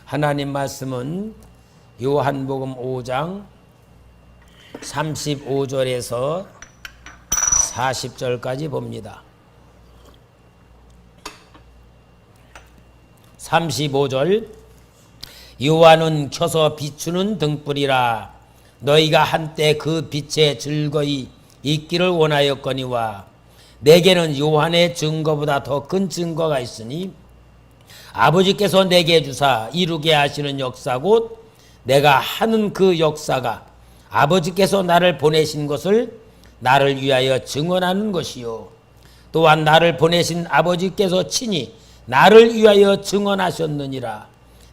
하나님 말씀은 요한복음 5장 35절에서 40절까지 봅니다. 35절 요한은 켜서 비추는 등불이라 너희가 한때 그 빛에 즐거이 있기를 원하였거니와 내게는 요한의 증거보다 더 큰 증거가 있으니 아버지께서 내게 주사 이루게 하시는 역사 곧 내가 하는 그 역사가 아버지께서 나를 보내신 것을 나를 위하여 증언하는 것이요 또한 나를 보내신 아버지께서 친히 나를 위하여 증언하셨느니라.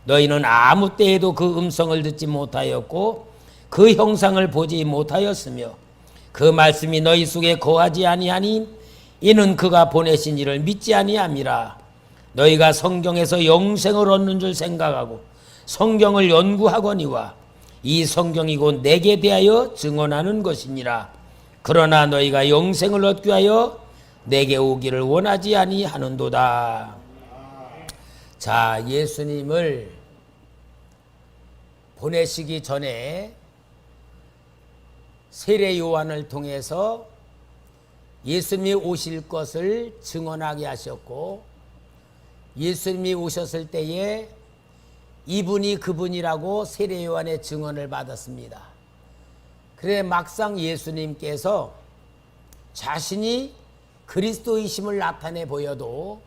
너희는 아무 때에도 그 음성을 듣지 못하였고 그 형상을 보지 못하였으며 그 말씀이 너희 속에 거하지 아니하니 이는 그가 보내신 이를 믿지 아니함이라. 너희가 성경에서 영생을 얻는 줄 생각하고 성경을 연구하거니와 이 성경이 곧 내게 대하여 증언하는 것이니라. 그러나 너희가 영생을 얻기 위하여 내게 오기를 원하지 아니하는도다. 자, 예수님을 보내시기 전에 세례 요한을 통해서 예수님이 오실 것을 증언하게 하셨고 예수님이 오셨을 때에 이분이 그분이라고 세례 요한의 증언을 받았습니다. 그래 막상 예수님께서 자신이 그리스도이심을 나타내 보여도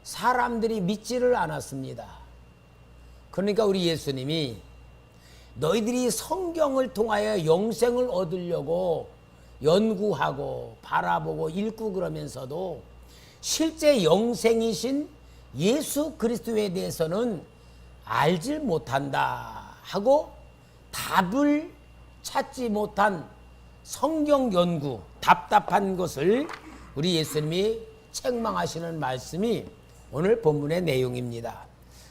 사람들이 믿지를 않았습니다. 그러니까 우리 예수님이 너희들이 성경을 통하여 영생을 얻으려고 연구하고 바라보고 읽고 그러면서도 실제 영생이신 예수 그리스도에 대해서는 알질 못한다 하고 답을 찾지 못한 성경 연구, 답답한 것을 우리 예수님이 책망하시는 말씀이 오늘 본문의 내용입니다.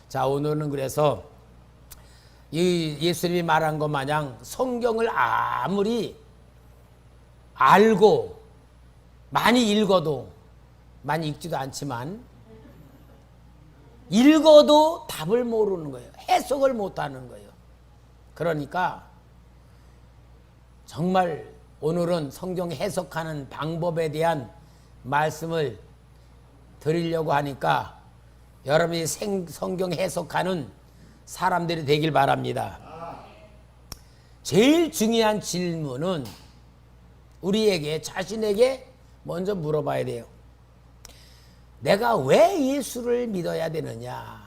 자, 오늘은 그래서 이 예수님이 말한 것 마냥 성경을 아무리 알고 많이 읽어도 많이 읽지도 않지만 읽어도 답을 모르는 거예요. 해석을 못하는 거예요. 그러니까 정말 오늘은 성경 해석하는 방법에 대한 말씀을 드리려고 하니까 여러분이 성경 해석하는 사람들이 되길 바랍니다. 제일 중요한 질문은 우리에게 자신에게 먼저 물어봐야 돼요. 내가 왜 예수를 믿어야 되느냐?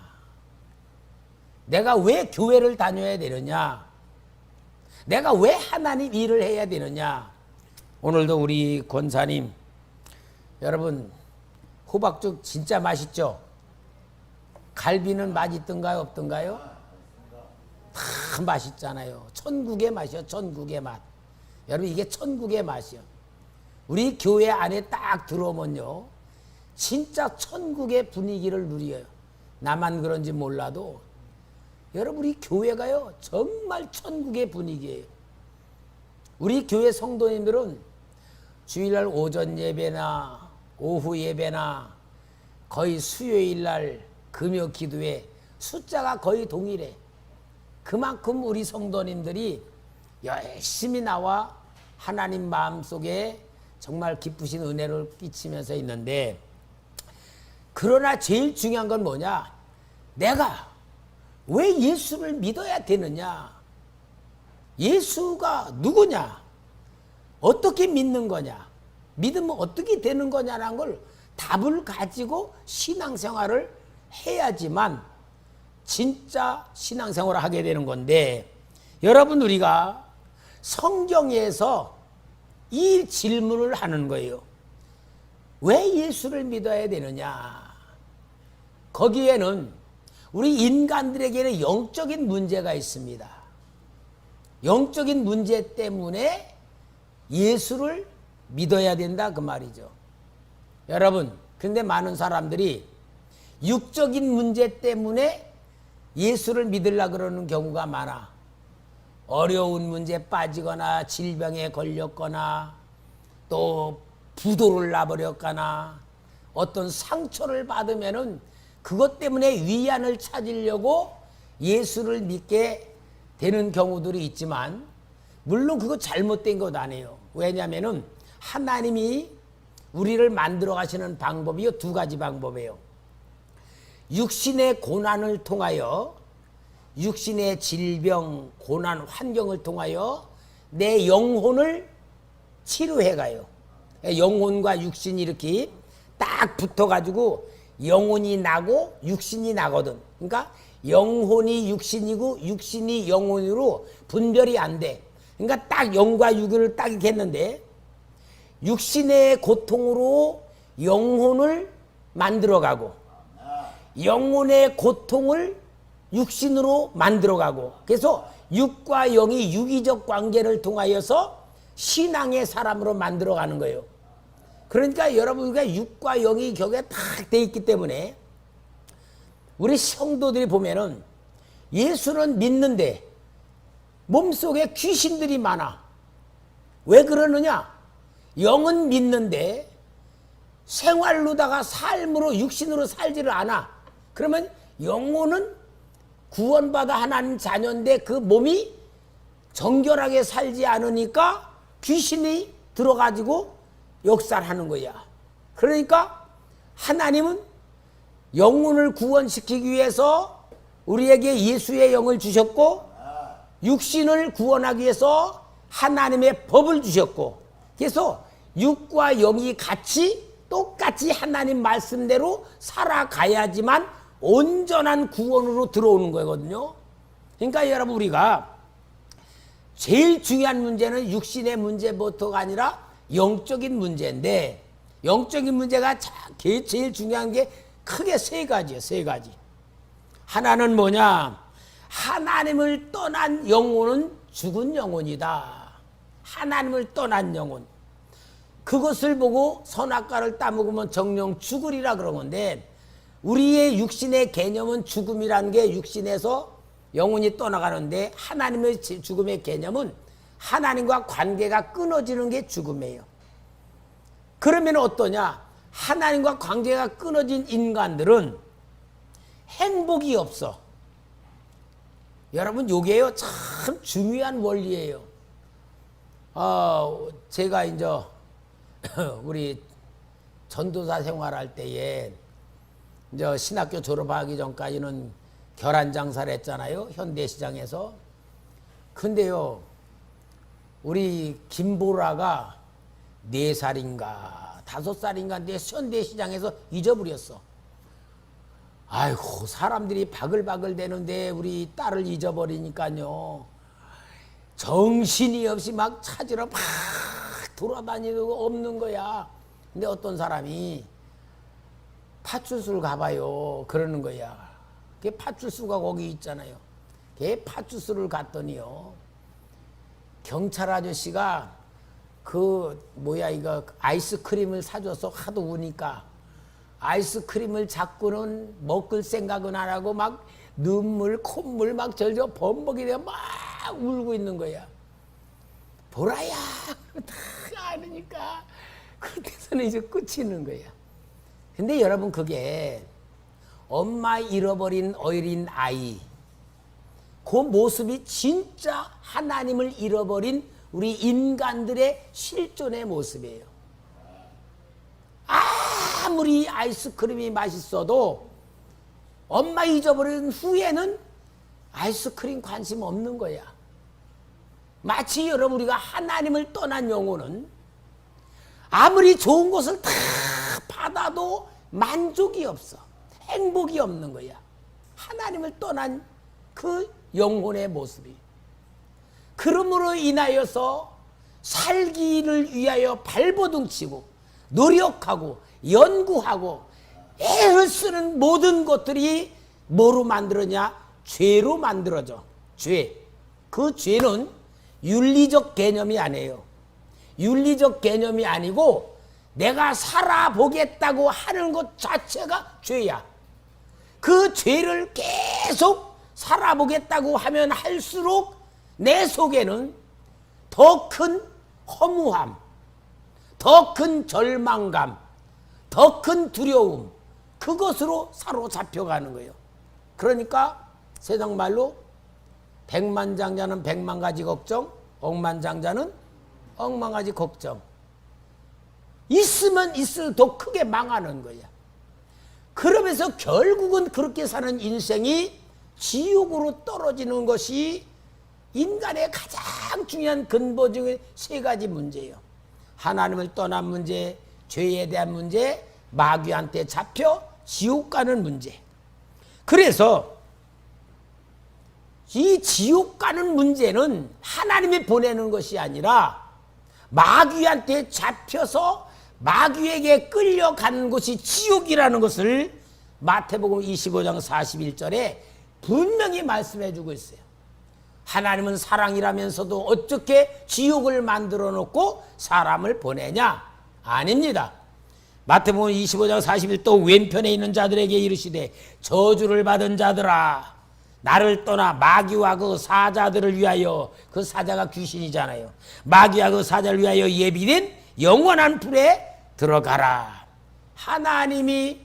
내가 왜 교회를 다녀야 되느냐? 내가 왜 하나님 일을 해야 되느냐? 오늘도 우리 권사님 여러분 호박죽 진짜 맛있죠? 갈비는 맛있던가요? 없던가요? 다 맛있잖아요. 천국의 맛이요. 천국의 맛. 여러분 이게 천국의 맛이요. 우리 교회 안에 딱 들어오면요. 진짜 천국의 분위기를 누려요. 나만 그런지 몰라도 여러분 우리 교회가요. 정말 천국의 분위기예요. 우리 교회 성도님들은 주일날 오전 예배나 오후 예배나 거의 수요일날 금요 기도회 숫자가 거의 동일해. 그만큼 우리 성도님들이 열심히 나와 하나님 마음속에 정말 기쁘신 은혜를 끼치면서 있는데 그러나 제일 중요한 건 뭐냐? 내가 왜 예수를 믿어야 되느냐? 예수가 누구냐? 어떻게 믿는 거냐? 믿으면 어떻게 되는 거냐라는 걸 답을 가지고 신앙생활을 해야지만 진짜 신앙생활을 하게 되는 건데 여러분 우리가 성경에서 이 질문을 하는 거예요. 왜 예수를 믿어야 되느냐? 거기에는 우리 인간들에게는 영적인 문제가 있습니다. 영적인 문제 때문에 예수를 믿어야 된다 그 말이죠. 여러분 근데 많은 사람들이 육적인 문제 때문에 예수를 믿으려고 그러는 경우가 많아. 어려운 문제에 빠지거나 질병에 걸렸거나 또 부도를 나버렸거나 어떤 상처를 받으면은 그것 때문에 위안을 찾으려고 예수를 믿게 되는 경우들이 있지만 물론 그거 잘못된 것 아니에요. 왜냐하면 하나님이 우리를 만들어 가시는 방법이요, 두 가지 방법이에요. 육신의 고난을 통하여, 육신의 질병, 고난, 환경을 통하여 내 영혼을 치료해 가요. 영혼과 육신이 이렇게 딱 붙어 가지고 영혼이 나고 육신이 나거든. 그러니까 영혼이 육신이고 육신이 영혼으로 분별이 안 돼. 그러니까 딱 영과 육을 딱 이렇게 했는데, 육신의 고통으로 영혼을 만들어가고 영혼의 고통을 육신으로 만들어가고, 그래서 육과 영이 유기적 관계를 통하여서 신앙의 사람으로 만들어가는 거예요. 그러니까 여러분, 우리가 육과 영이 격에 딱 돼 있기 때문에 우리 성도들이 보면은 예수는 믿는데 몸속에 귀신들이 많아. 왜 그러느냐? 영은 믿는데 생활로다가 삶으로 육신으로 살지를 않아. 그러면 영혼은 구원받아 하나님 자녀인데 그 몸이 정결하게 살지 않으니까 귀신이 들어가지고 역살하는 거야. 그러니까 하나님은 영혼을 구원시키기 위해서 우리에게 예수의 영을 주셨고, 육신을 구원하기 위해서 하나님의 법을 주셨고, 그래서 육과 영이 같이 똑같이 하나님 말씀대로 살아가야지만 온전한 구원으로 들어오는 거거든요. 그러니까 여러분, 우리가 제일 중요한 문제는 육신의 문제부터가 아니라 영적인 문제인데, 영적인 문제가 제일 중요한 게 크게 세 가지예요. 세 가지. 하나는 뭐냐? 하나님을 떠난 영혼은 죽은 영혼이다. 하나님을 떠난 영혼. 그것을 보고 선악과를 따먹으면 정령 죽으리라 그런 건데, 우리의 육신의 개념은 죽음이라는 게 육신에서 영혼이 떠나가는데, 하나님의 죽음의 개념은 하나님과 관계가 끊어지는 게 죽음이에요. 그러면 어떠냐? 하나님과 관계가 끊어진 인간들은 행복이 없어. 여러분, 요게요 참 중요한 원리예요. 제가 이제 우리 전도사 생활할 때에 이제 신학교 졸업하기 전까지는 결혼 장사를 했잖아요, 현대시장에서. 근데요, 우리 김보라가 4살인가 5살인가 내 현대시장에서 잊어버렸어. 아이고, 사람들이 바글바글 대는데 우리 딸을 잊어버리니까요, 정신이 없이 막 찾으러 막 돌아다니고 없는 거야. 근데 어떤 사람이 파출소를 가봐요 그러는 거야. 그 파출소가 거기 있잖아요. 그 파출소를 갔더니요, 경찰 아저씨가 이거 아이스크림을 사줘서 하도 우니까 아이스크림을 자꾸는 먹을 생각은 안 하고 막 눈물 콧물 막 절절 범벅이 되어 막 울고 있는 거야. 보라야 다 아니니까 그때서는 이제 끝이 있는 거야. 근데 여러분, 그게 엄마 잃어버린 어린 아이, 그 모습이 진짜 하나님을 잃어버린 우리 인간들의 실존의 모습이에요. 아무리 아이스크림이 맛있어도 엄마 잊어버린 후에는 아이스크림 관심 없는 거야. 마치 여러분, 우리가 하나님을 떠난 영혼은 아무리 좋은 것을 다 받아도 만족이 없어. 행복이 없는 거야. 하나님을 떠난 그 영혼의 모습이. 그러므로 인하여서 살기를 위하여 발버둥치고 노력하고 연구하고 애를 쓰는 모든 것들이 뭐로 만들어냐? 죄로 만들어져. 죄. 그 죄는 윤리적 개념이 아니에요. 윤리적 개념이 아니고 내가 살아보겠다고 하는 것 자체가 죄야. 그 죄를 계속 살아보겠다고 하면 할수록 내 속에는 더 큰 허무함, 더 큰 절망감, 더 큰 두려움, 그것으로 사로잡혀가는 거예요. 그러니까 세상 말로 백만장자는 백만가지 걱정, 억만장자는 억만가지 걱정. 있으면 있을 더 크게 망하는 거야. 그러면서 결국은 그렇게 사는 인생이 지옥으로 떨어지는 것이 인간의 가장 중요한 근본적인 세 가지 문제예요. 하나님을 떠난 문제, 죄에 대한 문제, 마귀한테 잡혀 지옥 가는 문제. 그래서 이 지옥 가는 문제는 하나님이 보내는 것이 아니라 마귀한테 잡혀서 마귀에게 끌려가는 것이 지옥이라는 것을 마태복음 25장 41절에 분명히 말씀해 주고 있어요. 하나님은 사랑이라면서도 어떻게 지옥을 만들어 놓고 사람을 보내냐? 아닙니다. 마태복음 25장 41, 또 왼편에 있는 자들에게 이르시되 저주를 받은 자들아, 나를 떠나 마귀와 그 사자들을 위하여, 그 사자가 귀신이잖아요. 마귀와 그 사자를 위하여 예비된 영원한 불에 들어가라. 하나님이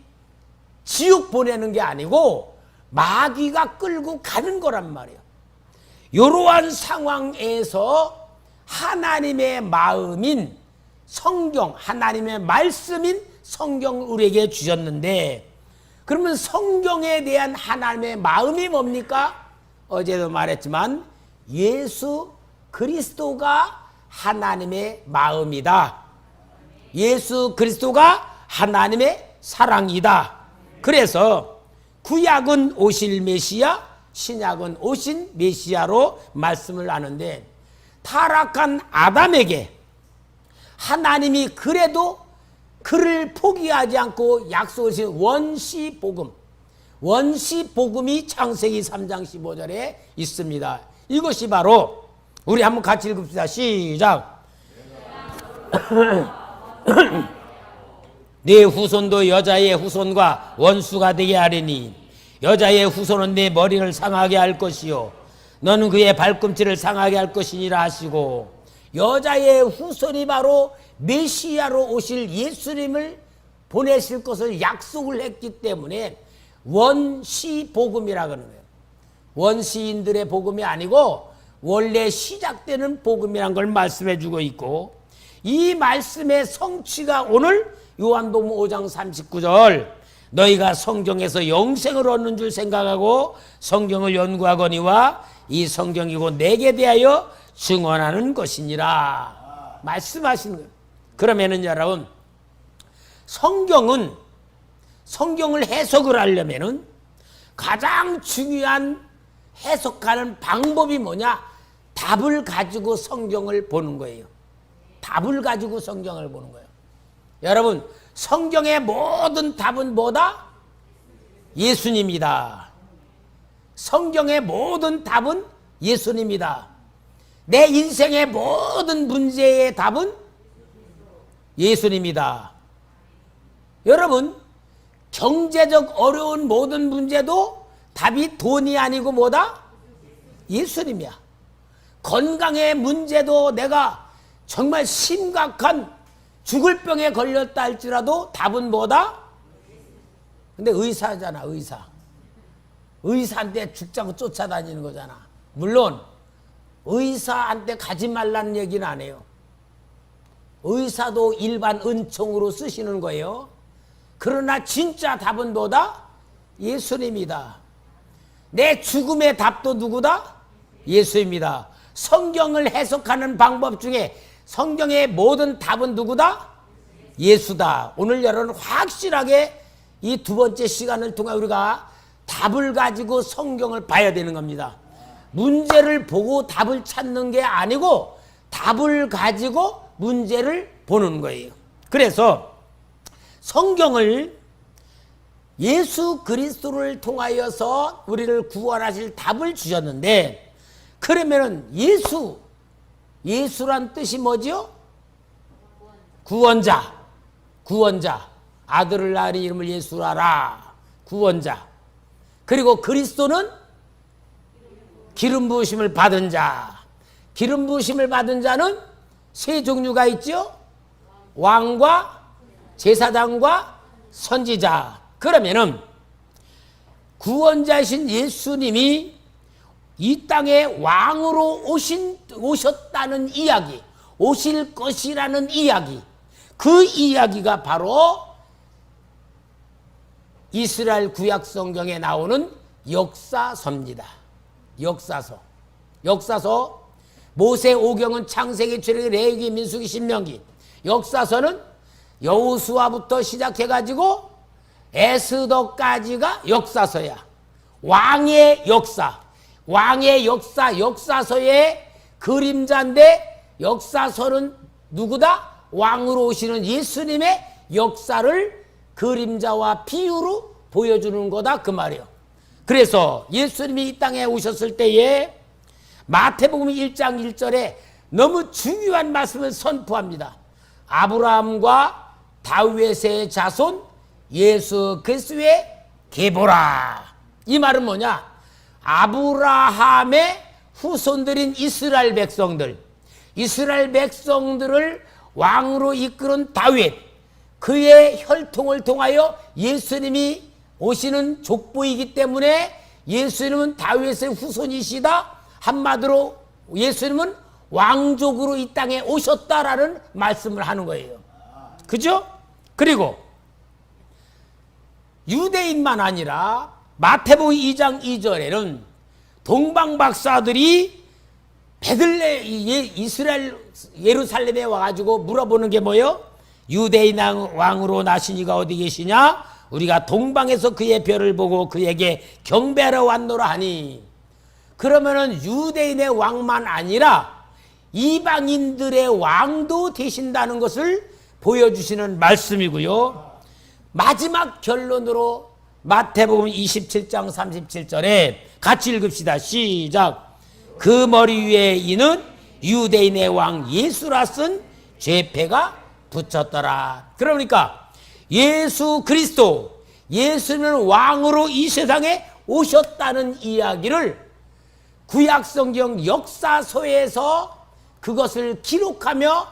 지옥 보내는 게 아니고 마귀가 끌고 가는 거란 말이에요. 이러한 상황에서 하나님의 마음인 성경, 하나님의 말씀인 성경을 우리에게 주셨는데, 그러면 성경에 대한 하나님의 마음이 뭡니까? 어제도 말했지만 예수 그리스도가 하나님의 마음이다. 예수 그리스도가 하나님의 사랑이다. 그래서 구약은 오실 메시아, 신약은 오신 메시아로 말씀을 하는데, 타락한 아담에게 하나님이 그래도 그를 포기하지 않고 약속을 주신 원시복음, 원시복음이 창세기 3장 15절에 있습니다. 이것이 바로, 우리 한번 같이 읽읍시다. 시작. 내 후손도 여자의 후손과 원수가 되게 하리니 여자의 후손은 내 머리를 상하게 할 것이요 너는 그의 발꿈치를 상하게 할 것이니라 하시고, 여자의 후손이 바로 메시아로 오실 예수님을 보내실 것을 약속을 했기 때문에 원시복음이라고 하는 거예요. 원시인들의 복음이 아니고 원래 시작되는 복음이란 걸 말씀해 주고 있고, 이 말씀의 성취가 오늘 요한복음 5장 39절, 너희가 성경에서 영생을 얻는 줄 생각하고 성경을 연구하거니와 이 성경이고 내게 대하여 증언하는 것이니라 말씀하시는 거예요. 그러면은 여러분, 성경을 해석을 하려면은 가장 중요한 해석하는 방법이 뭐냐? 답을 가지고 성경을 보는 거예요. 답을 가지고 성경을 보는 거예요. 여러분, 성경의 모든 답은 뭐다? 예수님이다. 성경의 모든 답은 예수님이다. 내 인생의 모든 문제의 답은 예수님이다. 여러분, 경제적 어려운 모든 문제도 답이 돈이 아니고 뭐다? 예수님이야. 건강의 문제도 내가 정말 심각한 죽을 병에 걸렸다 할지라도 답은 뭐다? 근데 의사잖아, 의사. 의사한테 죽자고 쫓아다니는 거잖아. 물론 의사한테 가지 말라는 얘기는 안 해요. 의사도 일반 은총으로 쓰시는 거예요. 그러나 진짜 답은 뭐다? 예수님이다. 내 죽음의 답도 누구다? 예수입니다. 성경을 해석하는 방법 중에 성경의 모든 답은 누구다? 예수다. 오늘 여러분 확실하게 이 두 번째 시간을 통해 우리가 답을 가지고 성경을 봐야 되는 겁니다. 문제를 보고 답을 찾는 게 아니고 답을 가지고 문제를 보는 거예요. 그래서 성경을 예수 그리스도를 통하여서 우리를 구원하실 답을 주셨는데, 그러면은 예수란 뜻이 뭐죠? 구원자. 아들을 낳으니 이름을 예수라라. 구원자. 그리고 그리스도는 기름 부으심을 받은 자. 기름 부으심을 받은 자는 세 종류가 있죠? 왕과 제사장과 선지자. 그러면은 구원자이신 예수님이 이 땅에 왕으로 오셨다는 이야기, 오실 것이라는 이야기, 그 이야기가 바로 이스라엘 구약 성경에 나오는 역사서입니다. 역사서. 모세오경은 창세기, 출애굽기, 레위기, 민수기, 신명기. 역사서는 여호수아부터 시작해가지고 에스더까지가 역사서야. 왕의 역사, 역사서의 그림자인데, 역사서는 누구다? 왕으로 오시는 예수님의 역사를 그림자와 비유로 보여주는 거다, 그 말이에요. 그래서 예수님이 이 땅에 오셨을 때에 마태복음 1장 1절에 너무 중요한 말씀을 선포합니다. 아브라함과 다윗의 자손 예수 그리스도의 계보라. 이 말은 뭐냐? 아브라함의 후손들인 이스라엘 백성들을 왕으로 이끄는 다윗, 그의 혈통을 통하여 예수님이 오시는 족보이기 때문에 예수님은 다윗의 후손이시다. 한마디로 예수님은 왕족으로 이 땅에 오셨다라는 말씀을 하는 거예요. 그죠? 그리고 유대인만 아니라 마태복음 2장 2절에는 동방 박사들이 이스라엘 예루살렘에 와가지고 물어보는 게 뭐예요? 유대인 왕으로 나신 이가 어디 계시냐? 우리가 동방에서 그의 별을 보고 그에게 경배하러 왔노라 하니, 그러면은 유대인의 왕만 아니라 이방인들의 왕도 되신다는 것을 보여주시는 말씀이고요. 마지막 결론으로 마태복음 27장 37절에 같이 읽읍시다. 시작. 그 머리 위에 이는 유대인의 왕 예수라 쓴 죄패가 붙였더라. 그러니까 예수 그리스도, 예수는 왕으로 이 세상에 오셨다는 이야기를 구약성경 역사서에서 그것을 기록하며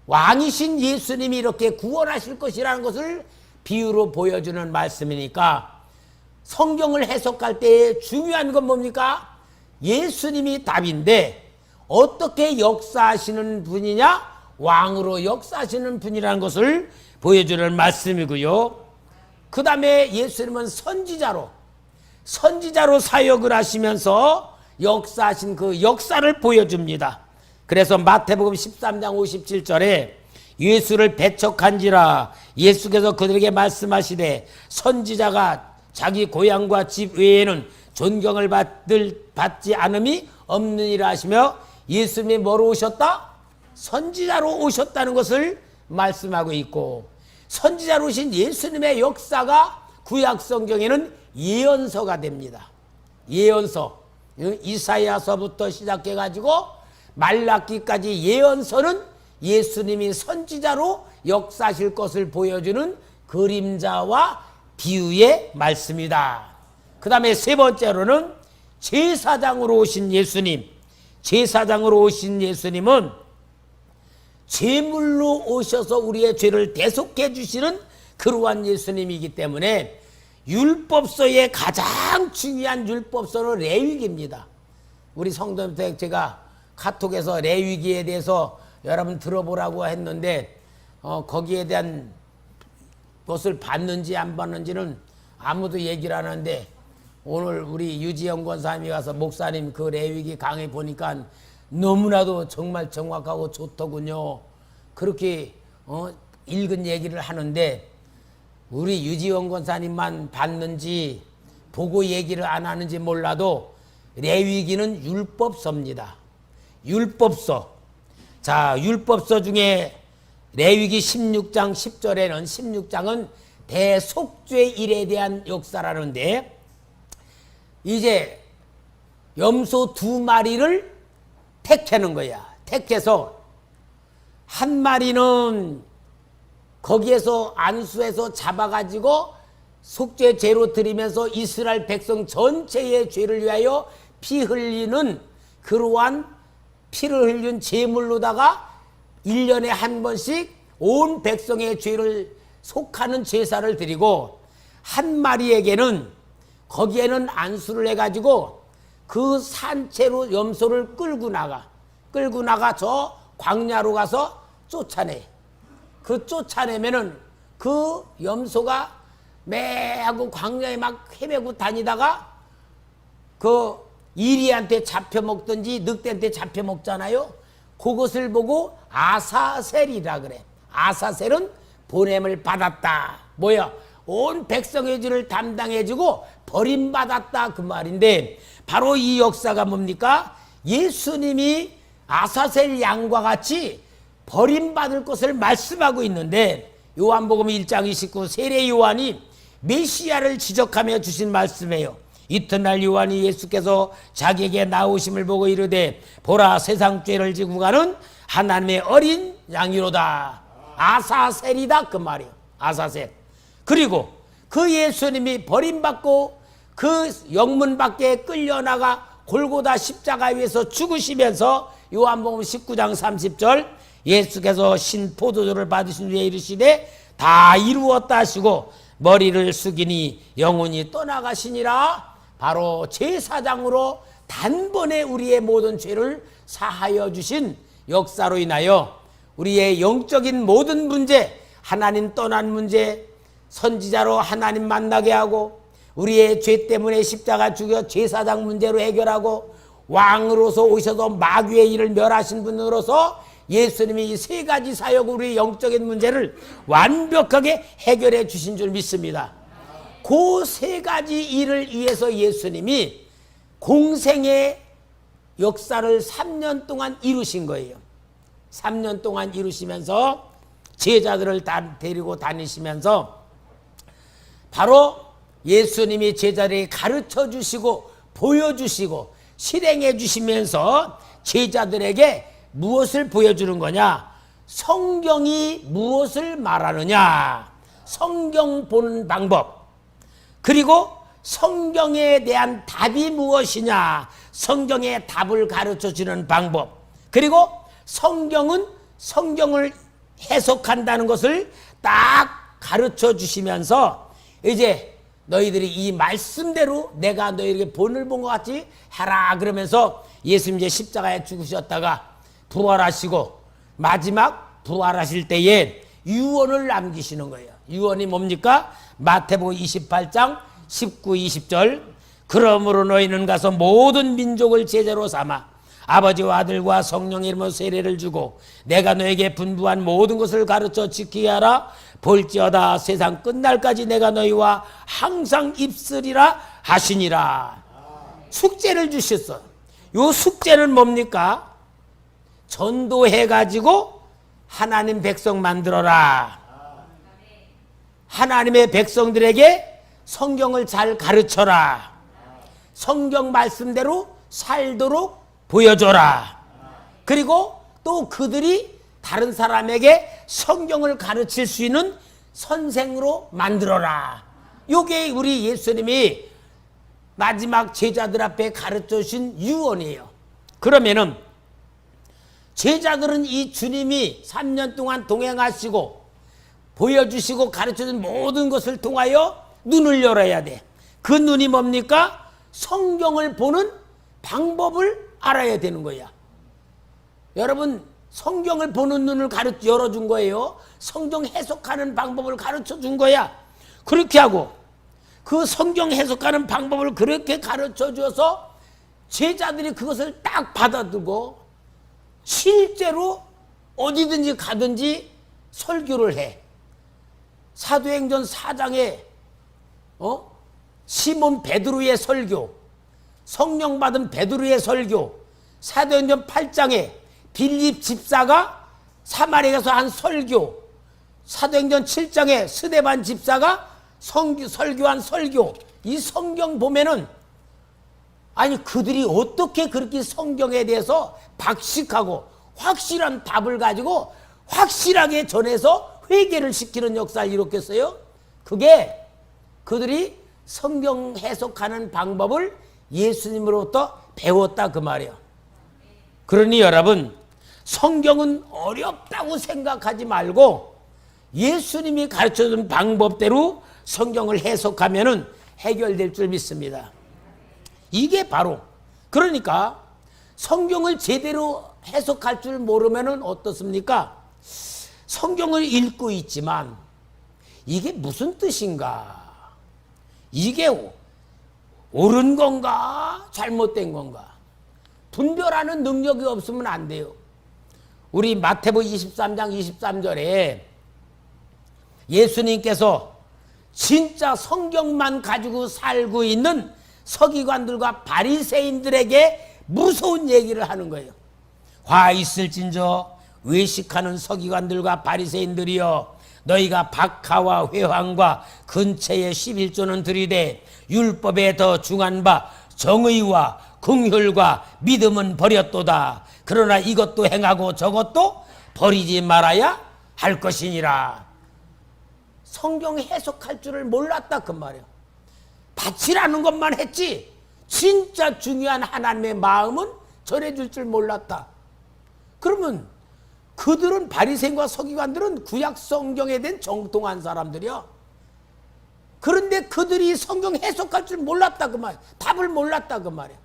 왕이신 예수님이 이렇게 구원하실 것이라는 것을 비유로 보여주는 말씀이니까, 성경을 해석할 때 중요한 건 뭡니까? 예수님이 답인데 어떻게 역사하시는 분이냐? 왕으로 역사하시는 분이라는 것을 보여주는 말씀이고요. 그 다음에 예수님은 선지자로 사역을 하시면서 역사하신 그 역사를 보여줍니다. 그래서 마태복음 13장 57절에 예수를 배척한지라 예수께서 그들에게 말씀하시되 선지자가 자기 고향과 집 외에는 존경을 받지 않음이 없느니라 하시며, 예수님이 뭐로 오셨다? 선지자로 오셨다는 것을 말씀하고 있고, 선지자로 오신 예수님의 역사가 구약 성경에는 예언서가 됩니다. 예언서, 이사야서부터 시작해 가지고 말라기까지 예언서는 예수님이 선지자로 역사하실 것을 보여주는 그림자와 비유의 말씀이다. 그 다음에 세 번째로는 제사장으로 오신 예수님. 제사장으로 오신 예수님은 제물로 오셔서 우리의 죄를 대속해 주시는 그러한 예수님이기 때문에 율법서의 가장 중요한 율법서는 레위기입니다. 우리 성도님들 제가 카톡에서 레위기에 대해서 여러분 들어보라고 했는데 거기에 대한 것을 봤는지 안 봤는지는 아무도 얘기를 안 하는데, 오늘 우리 유지영 권사님이 가서 목사님 그 레위기 강의 보니까 너무나도 정말 정확하고 좋더군요. 그렇게 읽은 얘기를 하는데, 우리 유지영 권사님만 봤는지 보고 얘기를 안 하는지 몰라도 레위기는 율법서입니다. 율법서. 자, 율법서 중에 레위기 16장 10절에는 16장은 대속죄 일에 대한 역사라는데, 이제 염소 2마리를 택하는 거야. 택해서 한 마리는 거기에서 안수해서 잡아가지고 속죄제로 드리면서 이스라엘 백성 전체의 죄를 위하여 피 흘리는 그러한 피를 흘린 제물로다가 1년에 한 번씩 온 백성의 죄를 속하는 제사를 드리고, 한 마리에게는 거기에는 안수를 해가지고 그 산채로 염소를 끌고 나가 저 광야로 가서 쫓아내. 그 쫓아내면은 그 염소가 매하고 광야에 막 헤매고 다니다가 그 이리한테 잡혀 먹든지 늑대한테 잡혀 먹잖아요. 그것을 보고 아사셀이라 그래. 아사셀은 보냄을 받았다. 뭐야? 온 백성의 죄를 담당해주고 버림받았다 그 말인데, 바로 이 역사가 뭡니까? 예수님이 아사셀 양과 같이 버림받을 것을 말씀하고 있는데, 요한복음 1장 29 세례 요한이 메시아를 지적하며 주신 말씀이에요. 이튿날 요한이 예수께서 자기에게 나오심을 보고 이르되 보라, 세상 죄를 지고 가는 하나님의 어린 양이로다. 아사셀이다 그 말이에요. 아사셀. 그리고 그 예수님이 버림받고 그 영문 밖에 끌려나가 골고다 십자가 위에서 죽으시면서 요한복음 19장 30절 예수께서 신 포도주를 받으신 후에 이르시되 다 이루었다 하시고 머리를 숙이니 영혼이 떠나가시니라. 바로 제사장으로 단번에 우리의 모든 죄를 사하여 주신 역사로 인하여 우리의 영적인 모든 문제, 하나님 떠난 문제, 선지자로 하나님 만나게 하고 우리의 죄 때문에 십자가 죽여 제사장 문제로 해결하고 왕으로서 오셔서 마귀의 일을 멸하신 분으로서 예수님이 이 세 가지 사역으로 우리의 영적인 문제를 완벽하게 해결해 주신 줄 믿습니다. 그 세 가지 일을 위해서 예수님이 공생의 역사를 3년 동안 이루신 거예요. 3년 동안 이루시면서 제자들을 데리고 다니시면서 바로 예수님이 제자들에게 가르쳐 주시고 보여주시고 실행해 주시면서 제자들에게 무엇을 보여주는 거냐? 성경이 무엇을 말하느냐? 성경 보는 방법. 그리고 성경에 대한 답이 무엇이냐? 성경의 답을 가르쳐 주는 방법. 그리고 성경은 성경을 해석한다는 것을 딱 가르쳐 주시면서 이제 너희들이 이 말씀대로 내가 너희에게 본을 본 것 같이 해라 그러면서 예수님 이제 십자가에 죽으셨다가 부활하시고 마지막 부활하실 때에 유언을 남기시는 거예요. 유언이 뭡니까? 마태복음 28장 19, 20절 그러므로 너희는 가서 모든 민족을 제자로 삼아 아버지와 아들과 성령의 이름으로 세례를 주고 내가 너에게 분부한 모든 것을 가르쳐 지키게 하라. 볼지어다 세상 끝날까지 내가 너희와 항상 입쓰리라 하시니라. 숙제를 주셨어. 요 숙제는 뭡니까? 전도해가지고 하나님 백성 만들어라. 하나님의 백성들에게 성경을 잘 가르쳐라. 성경 말씀대로 살도록 보여줘라. 그리고 또 그들이 다른 사람에게 성경을 가르칠 수 있는 선생으로 만들어라. 이게 우리 예수님이 마지막 제자들 앞에 가르쳐 주신 유언이에요. 그러면은 제자들은 이 주님이 3년 동안 동행하시고 보여주시고 가르쳐준 모든 것을 통하여 눈을 열어야 돼. 그 눈이 뭡니까? 성경을 보는 방법을 알아야 되는 거야. 여러분 성경을 보는 눈을 열어준 거예요. 성경 해석하는 방법을 가르쳐준 거야. 그렇게 하고 그 성경 해석하는 방법을 그렇게 가르쳐줘서 제자들이 그것을 딱 받아들고 실제로 어디든지 가든지 설교를 해. 사도행전 4장에 시몬 베드로의 설교, 성령 받은 베드로의 설교, 사도행전 8장에 빌립 집사가 사마리아에서 한 설교, 사도행전 7장에 스데반 집사가 설교한 설교, 이 성경 보면은 아니 그들이 어떻게 그렇게 성경에 대해서 박식하고 확실한 답을 가지고 확실하게 전해서 회개를 시키는 역사를 일으켰어요. 그게 그들이 성경 해석하는 방법을 예수님으로부터 배웠다 그 말이에요. 그러니 여러분 성경은 어렵다고 생각하지 말고 예수님이 가르쳐준 방법대로 성경을 해석하면은 해결될 줄 믿습니다. 이게 바로 그러니까 성경을 제대로 해석할 줄 모르면은 어떻습니까? 성경을 읽고 있지만 이게 무슨 뜻인가? 이게 옳은 건가? 잘못된 건가? 분별하는 능력이 없으면 안 돼요. 우리 마태복음 23장 23절에 예수님께서 진짜 성경만 가지고 살고 있는 서기관들과 바리새인들에게 무서운 얘기를 하는 거예요. 화 있을진저 외식하는 서기관들과 바리새인들이여, 너희가 박하와 회황과 근처의 11조는 들이되 율법에 더 중한 바 정의와 긍휼과 믿음은 버렸도다. 그러나 이것도 행하고 저것도 버리지 말아야 할 것이니라. 성경 해석할 줄을 몰랐다 그 말이에요. 바치라는 것만 했지 진짜 중요한 하나님의 마음은 전해줄 줄 몰랐다. 그러면 그들은 바리새인과 서기관들은 구약 성경에 대한 정통한 사람들이야. 그런데 그들이 성경 해석할 줄 몰랐다 그 말, 답을 몰랐다 그 말이야.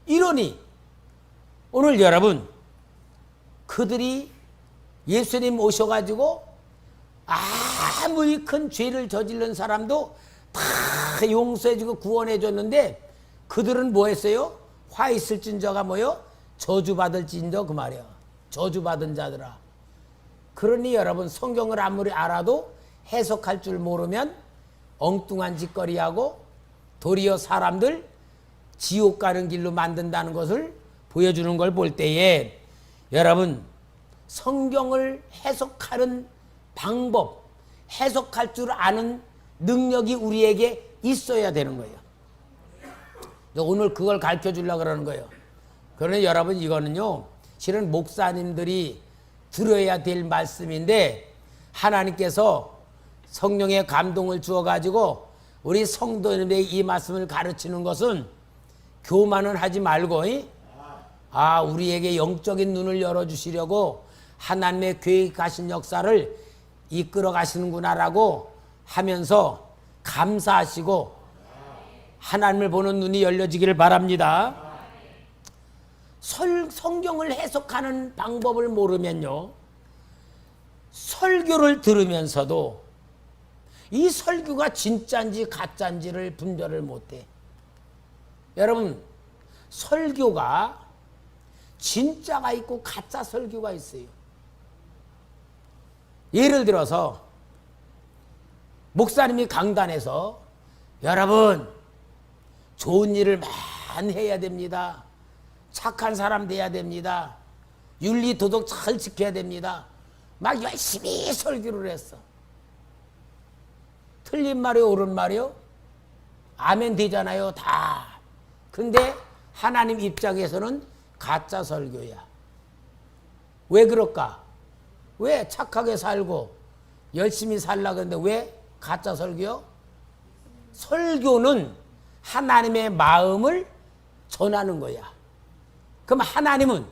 이러니 오늘 여러분 그들이 예수님 오셔가지고 아무리 큰 죄를 저지른 사람도 다 용서해주고 구원해줬는데 그들은 뭐 했어요? 화 있을진저가 뭐요? 저주받을진저 그 말이야. 저주받은 자들아. 그러니 여러분 성경을 아무리 알아도 해석할 줄 모르면 엉뚱한 짓거리하고 도리어 사람들 지옥 가는 길로 만든다는 것을 보여주는 걸 볼 때에 여러분 성경을 해석하는 방법, 해석할 줄 아는 능력이 우리에게 있어야 되는 거예요. 오늘 그걸 가르쳐 주려고 그러는 거예요. 그러니 여러분 이거는요 실은 목사님들이 들어야 될 말씀인데 하나님께서 성령의 감동을 주어가지고 우리 성도님에게 이 말씀을 가르치는 것은 교만은 하지 말고 우리에게 영적인 눈을 열어주시려고 하나님의 계획하신 역사를 이끌어 가시는구나라고 하면서 감사하시고 하나님을 보는 눈이 열려지기를 바랍니다. 성경을 해석하는 방법을 모르면요 설교를 들으면서도 이 설교가 진짜인지 가짜인지를 분별을 못해. 여러분 설교가 진짜가 있고 가짜 설교가 있어요. 예를 들어서 목사님이 강단에서 여러분 좋은 일을 많이 해야 됩니다. 착한 사람 돼야 됩니다. 윤리 도덕 잘 지켜야 됩니다. 막 열심히 설교를 했어. 틀린 말이요 옳은 말이요? 아멘 되잖아요 다. 근데 하나님 입장에서는 가짜 설교야. 왜 그럴까? 왜 착하게 살고 열심히 살라 그러는데 왜 가짜 설교요? 설교는 하나님의 마음을 전하는 거야. 그럼 하나님은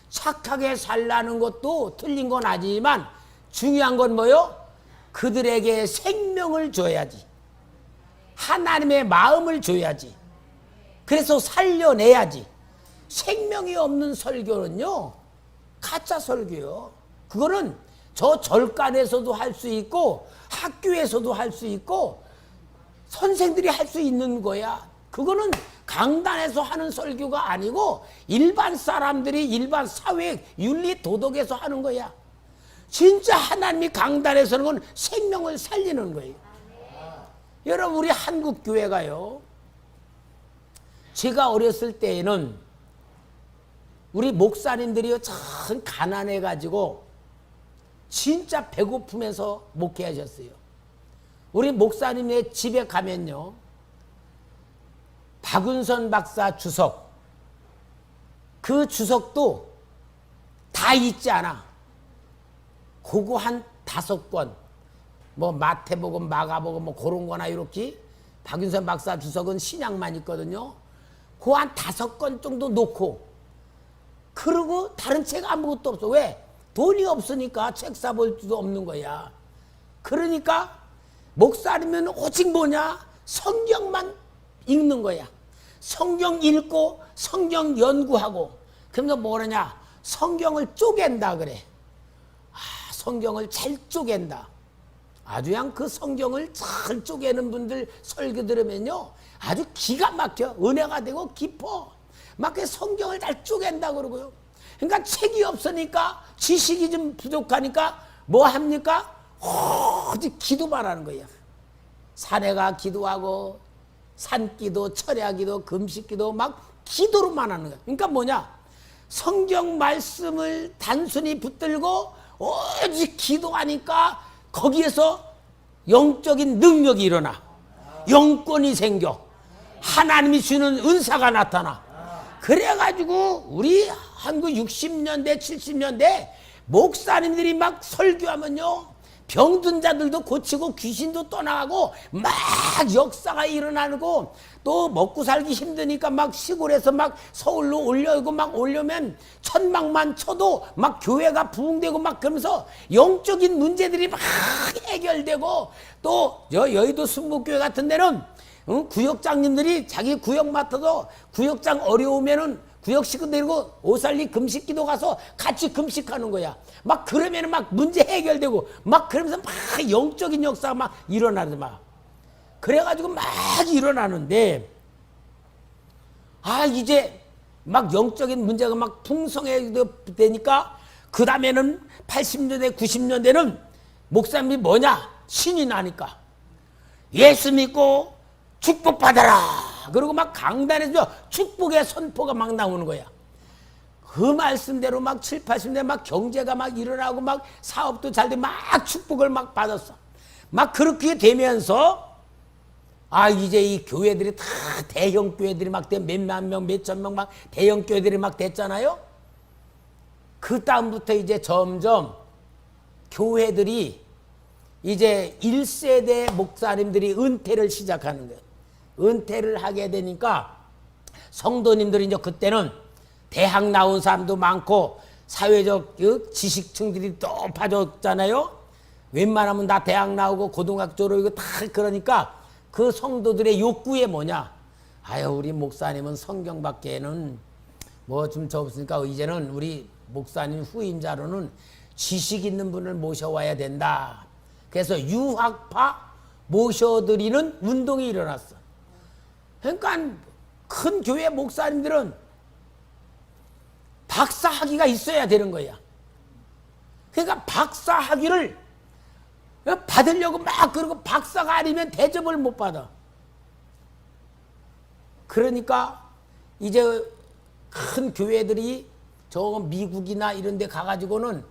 착하게 살라는 것도 틀린 건 아니지만 중요한 건 뭐요? 그들에게 생명을 줘야지. 하나님의 마음을 줘야지. 그래서 살려내야지. 생명이 없는 설교는요 가짜 설교요. 그거는 저 절간에서도 할 수 있고 학교에서도 할 수 있고 선생들이 할 수 있는 거야. 그거는 강단에서 하는 설교가 아니고 일반 사람들이 일반 사회 윤리 도덕에서 하는 거야. 진짜 하나님이 강단에서 하는 건 생명을 살리는 거예요. 여러분 우리 한국 교회가요 제가 어렸을 때에는 우리 목사님들이요 참 가난해 가지고 진짜 배고프면서 목회하셨어요. 우리 목사님의 집에 가면요 박은선 박사 주석 그 주석도 다 있지 않아. 그거 한 5권 뭐 마태복음 마가복음 뭐 그런 거나 이렇게 박윤선 박사 주석은 신약만 있거든요. 그 한 5권 정도 놓고 그러고 다른 책 아무것도 없어. 왜? 돈이 없으니까 책 사볼 수도 없는 거야. 그러니까 목사님은 오직 뭐냐? 성경만 읽는 거야. 성경 읽고 성경 연구하고. 그러면서 뭐라냐? 성경을 쪼갠다 그래. 성경을 잘 쪼갠다. 아주 그냥 그 성경을 잘 쪼개는 분들 설교 들으면요, 아주 기가 막혀. 은혜가 되고 깊어. 막 그 성경을 잘 쪼갠다 그러고요. 그러니까 책이 없으니까, 지식이 좀 부족하니까 뭐 합니까? 오직 기도만 하는 거예요. 사내가 기도하고 산기도, 철야기도, 금식기도 막 기도로만 하는 거예요. 그러니까 뭐냐? 성경 말씀을 단순히 붙들고 오직 기도하니까 거기에서 영적인 능력이 일어나. 영권이 생겨. 하나님이 주는 은사가 나타나. 그래가지고 우리 한국 60년대, 70년대 목사님들이 막 설교하면요, 병든 자들도 고치고 귀신도 떠나가고 막 역사가 일어나고, 또 먹고 살기 힘드니까 막 시골에서 막 서울로 올려오고 막 올려면 천막만 쳐도 막 교회가 부흥되고 막 그러면서 영적인 문제들이 막 해결되고, 또 여의도 순복교회 같은 데는 구역장님들이 자기 구역 맡아서 구역장 어려우면은 구역 식구 데리고 오살리 금식기도 가서 같이 금식하는 거야. 막 그러면은 막 문제 해결되고 막 그러면서 막 영적인 역사가 막 일어나는 막. 그래가지고 막 일어나는데, 이제 막 영적인 문제가 막 풍성해되니까 그 다음에는 80년대 90년대는 목사님이 뭐냐? 신이 나니까 예수 믿고 축복받아라. 그리고 막 강단에서 축복의 선포가 막 나오는 거야. 그 말씀대로 막 7, 80년대 막 경제가 막 일어나고 막 사업도 잘 되고 막 축복을 막 받았어. 막 그렇게 되면서 이제 이 교회들이 다 대형 교회들이 막 몇만 명, 몇천 명 막 대형 교회들이 막 됐잖아요. 그 다음부터 이제 점점 교회들이 이제 1세대 목사님들이 은퇴를 시작하는 거예요. 은퇴를 하게 되니까 성도님들이 이제 그때는 대학 나온 사람도 많고 사회적 지식층들이 높아졌잖아요. 웬만하면 다 대학 나오고 고등학교 졸업이고 다. 그러니까 그 성도들의 욕구에 뭐냐? 우리 목사님은 성경밖에는 뭐 좀 없으니까 이제는 우리 목사님 후임자로는 지식 있는 분을 모셔와야 된다. 그래서 유학파 모셔드리는 운동이 일어났어. 그러니까 큰 교회 목사님들은 박사 학위가 있어야 되는 거야. 그러니까 박사 학위를 받으려고 막 그러고 박사가 아니면 대접을 못 받아. 그러니까 이제 큰 교회들이 저 미국이나 이런 데 가가지고는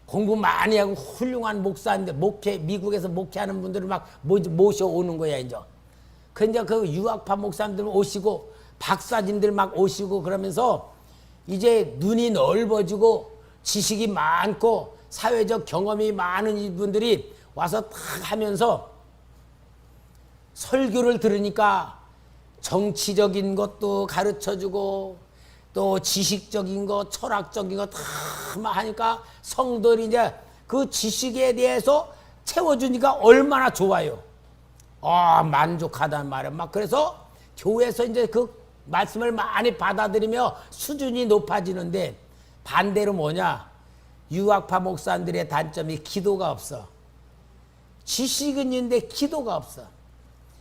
공부 많이 하고 훌륭한 목사인데 미국에서 목회하는 분들을 막 모셔오는 거야, 이제. 근데 그 유학파 목사님들 오시고 박사님들 막 오시고 그러면서 이제 눈이 넓어지고 지식이 많고 사회적 경험이 많은 이분들이 와서 탁 하면서 설교를 들으니까 정치적인 것도 가르쳐주고 또 지식적인 것, 철학적인 것 다 하니까 성도들이 이제 그 지식에 대해서 채워주니까 얼마나 좋아요. 만족하단 말이야. 막 그래서 교회에서 이제 그 말씀을 많이 받아들이며 수준이 높아지는데, 반대로 뭐냐? 유학파 목사님들의 단점이 기도가 없어. 지식은 있는데 기도가 없어.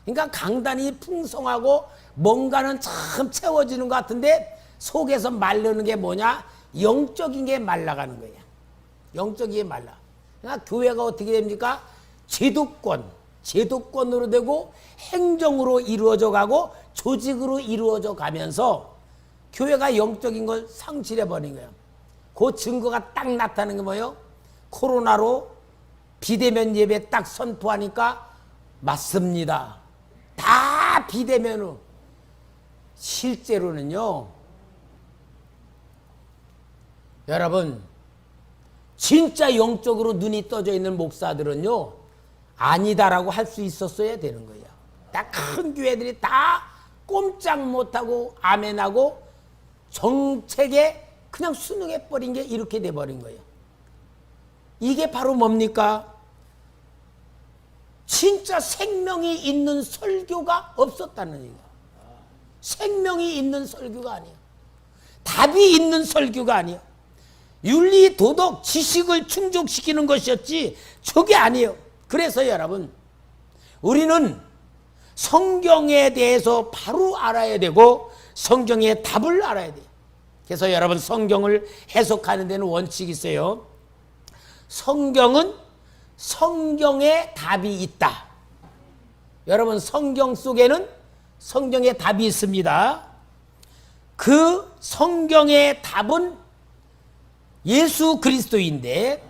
그러니까 강단이 풍성하고 뭔가는 참 채워지는 것 같은데 속에서 마르는 게 뭐냐? 영적인 게 말라가는 거야. 영적인 게 말라. 그러니까 교회가 어떻게 됩니까? 제도권으로 되고 행정으로 이루어져 가고 조직으로 이루어져 가면서 교회가 영적인 걸 상실해 버린 거예요. 그 증거가 딱 나타나는 게 뭐예요? 코로나로 비대면 예배 딱 선포하니까 맞습니다. 다 비대면으로. 실제로는요, 여러분, 진짜 영적으로 눈이 떠져 있는 목사들은요, 아니다라고 할 수 있었어야 되는 거예요. 다 큰 교회들이 다 꼼짝 못하고 아멘하고 정책에 그냥 순응해버린 게 이렇게 돼버린 거예요. 이게 바로 뭡니까? 진짜 생명이 있는 설교가 없었다는 얘기예요. 생명이 있는 설교가 아니에요. 답이 있는 설교가 아니에요. 윤리, 도덕, 지식을 충족시키는 것이었지 저게 아니에요. 그래서 여러분, 우리는 성경에 대해서 바로 알아야 되고 성경의 답을 알아야 돼요. 그래서 여러분, 성경을 해석하는 데는 원칙이 있어요. 성경은 성경의 답이 있다. 여러분, 성경 속에는 성경의 답이 있습니다. 그 성경의 답은 예수 그리스도인데,